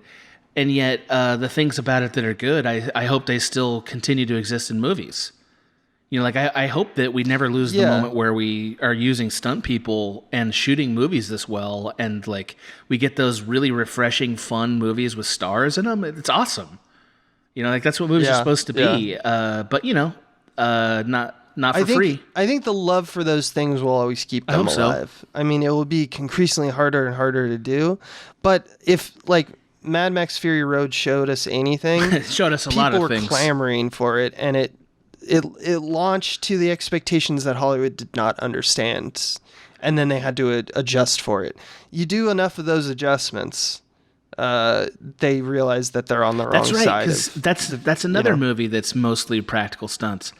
And yet, the things about it that are good, I hope they still continue to exist in movies. You know, like I hope that we never lose the moment where we are using stunt people and shooting movies this well, and like we get those really refreshing, fun movies with stars in them. It's awesome. You know, like that's what movies are supposed to be. But you know, not for free. I think the love for those things will always keep them alive. So. I mean, it will be increasingly harder and harder to do. But if like Mad Max Fury Road showed us anything, it showed us a lot of things. People were clamoring for it, and it launched to the expectations that Hollywood did not understand, and then they had to adjust for it. You do enough of those adjustments, they realize that they're on the wrong side. That's another movie that's mostly practical stunts.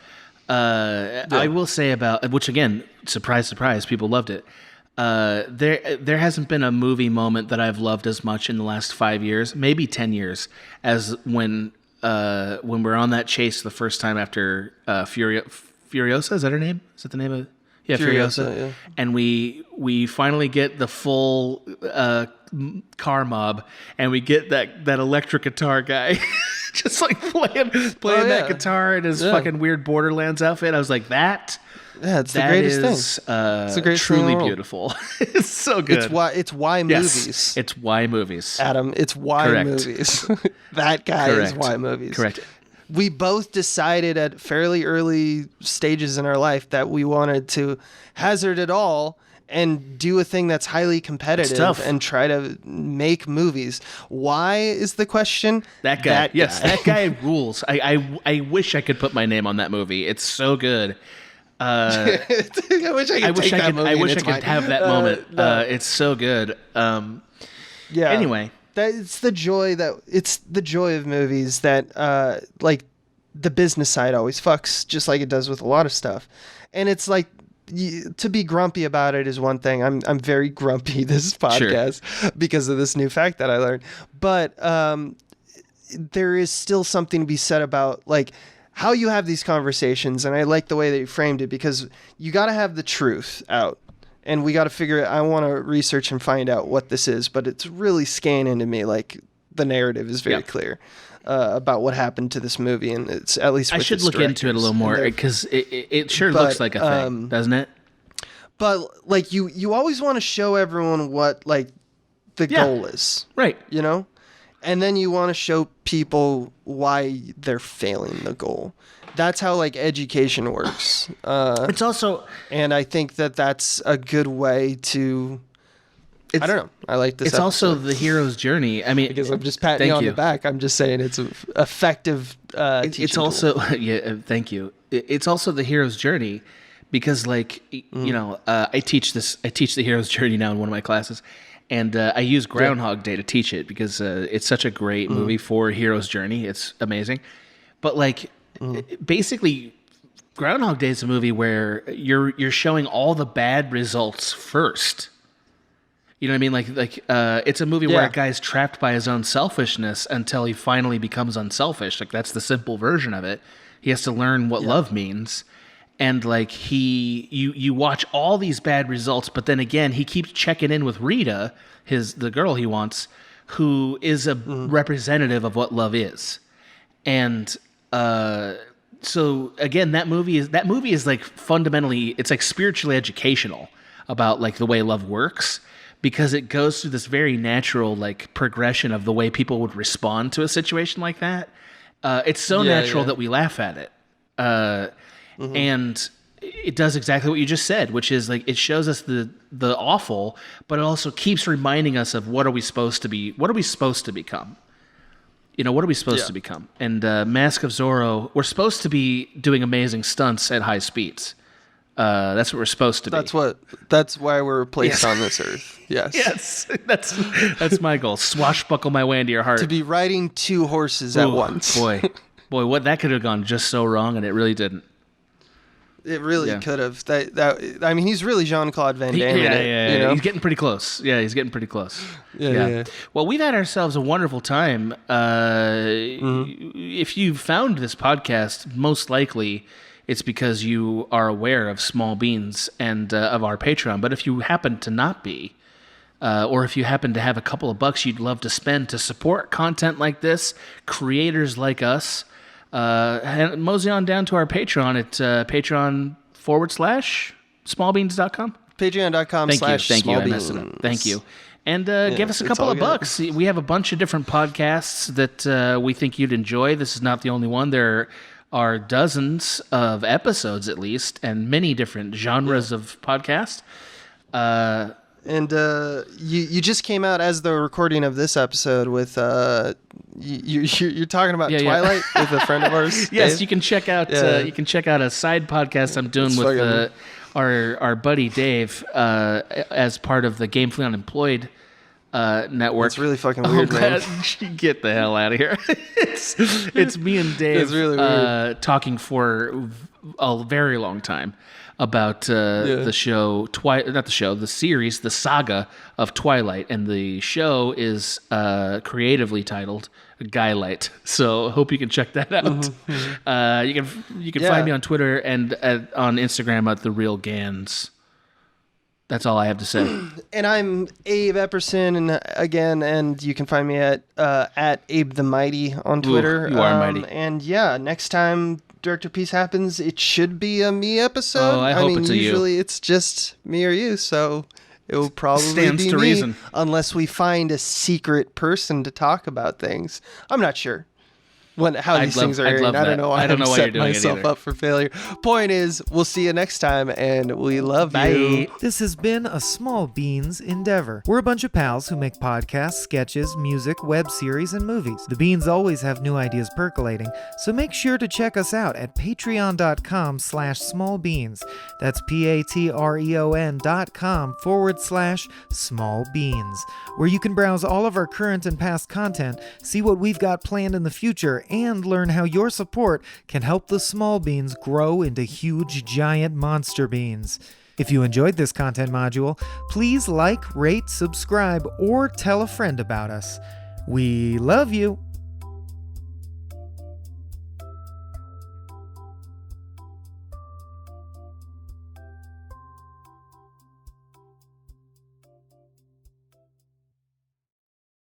I will say about, which again, surprise, surprise, people loved it. There hasn't been a movie moment that I've loved as much in the last 5 years, maybe 10 years, as when we're on that chase the first time after Furiosa. Is that her name? Is that the name of? Yeah, Furiosa. Yeah. And we finally get the full car mob, and we get that electric guitar guy just like playing that guitar in his fucking weird Borderlands outfit. I was like, that. Yeah, it's the greatest thing. It's the greatest truly thing beautiful. It's so good. It's why movies. Yes, it's why movies. Adam, it's why movies. That guy is why movies. Correct. We both decided at fairly early stages in our life that we wanted to hazard it all and do a thing that's highly competitive and try to make movies. Why is the question? That guy. Yes, that guy rules. I wish I could put my name on that movie. It's so good. I wish I could have that moment. It's so good. Anyway, it's the joy of movies that like the business side always fucks, just like it does with a lot of stuff. And it's like to be grumpy about it is one thing. I'm very grumpy this podcast because of this new fact that I learned. But there is still something to be said about like how you have these conversations, and I like the way that you framed it because you got to have the truth out, and we got to figure it. I want to research and find out what this is, but it's really scanning to me like the narrative is very clear about what happened to this movie, and it's at least with I should look into it a little more because it sure looks like a thing, doesn't it? But like you always want to show everyone what like the goal is, right? You know. And then you want to show people why they're failing the goal. That's how like education works. It's also, and I think that's a good way to. I don't know. I like this. It's episode. Also the hero's journey. I mean, because I'm just patting you on the back. I'm just saying it's an effective. It's also thank you. It's also the hero's journey, because like you know, I teach the hero's journey now in one of my classes. And I use Groundhog Day to teach it because it's such a great movie for hero's journey. It's amazing. But like, basically, Groundhog Day is a movie where you're showing all the bad results first. You know what I mean? Like it's a movie where a guy's trapped by his own selfishness until he finally becomes unselfish. Like that's the simple version of it. He has to learn what love means. And like you watch all these bad results, but then again, he keeps checking in with Rita, the girl he wants, who is a representative of what love is. And so again, that movie is like fundamentally, it's like spiritually educational about like the way love works, because it goes through this very natural like progression of the way people would respond to a situation like that. It's so natural that we laugh at it. And it does exactly what you just said, which is like it shows us the awful, but it also keeps reminding us of what are we supposed to be? What are we supposed to become? You know, what are we supposed to become? And Mask of Zorro, we're supposed to be doing amazing stunts at high speeds. That's what we're supposed to be. That's why we're placed on this earth. Yes. Yes. That's my goal. Swashbuckle my way into your heart. To be riding two horses at once. Boy, what that could have gone just so wrong, and it really didn't. It really could have. I mean, he's really Jean-Claude Van Damme. You know? He's getting pretty close. Yeah, he's getting pretty close. Yeah. Well, we've had ourselves a wonderful time. If you found this podcast, most likely it's because you are aware of Small Beans and of our Patreon. But if you happen to not be, or if you happen to have a couple of bucks you'd love to spend to support content like this, creators like us, mosey on down to our Patreon at patreon.com/smallbeans.com. Patreon.com/smallbeans. Thank you. And give us a couple of bucks. We have a bunch of different podcasts that we think you'd enjoy. This is not the only one. There are dozens of episodes, at least, and many different genres of podcasts. And you just came out as the recording of this episode with you're talking about Twilight with a friend of ours. Yes, Dave? you can check out a side podcast I'm doing with our buddy Dave as part of the Gamefully Unemployed network. It's really fucking weird, man. Get the hell out of here. It's me and Dave it's really weird. Talking for a very long time about the show, the series, the saga of Twilight, and the show is creatively titled Guylight. So hope you can check that out. Mm-hmm. You can find me on Twitter and on Instagram at The Real Gans. That's all I have to say. And I'm Abe Epperson, and you can find me at Abe the Mighty on Twitter. You are mighty. And next time Directorpiece happens, it should be a me episode. Oh, I hope it's usually it's just me or you, so it will probably Stands be to me, reason. unless we find a secret person to talk about things. I'm not sure how these things are airing. I don't know why I'm setting myself up for failure. Point is, we'll see you next time, and we love you. This has been a Small Beans endeavor. We're a bunch of pals who make podcasts, sketches, music, web series, and movies. The Beans always have new ideas percolating, so make sure to check us out at patreon.com/smallbeans. That's patreon.com/smallbeans, where you can browse all of our current and past content, see what we've got planned in the future, and learn how your support can help the small beans grow into huge, giant monster beans. If you enjoyed this content module, please like, rate, subscribe, or tell a friend about us. We love you.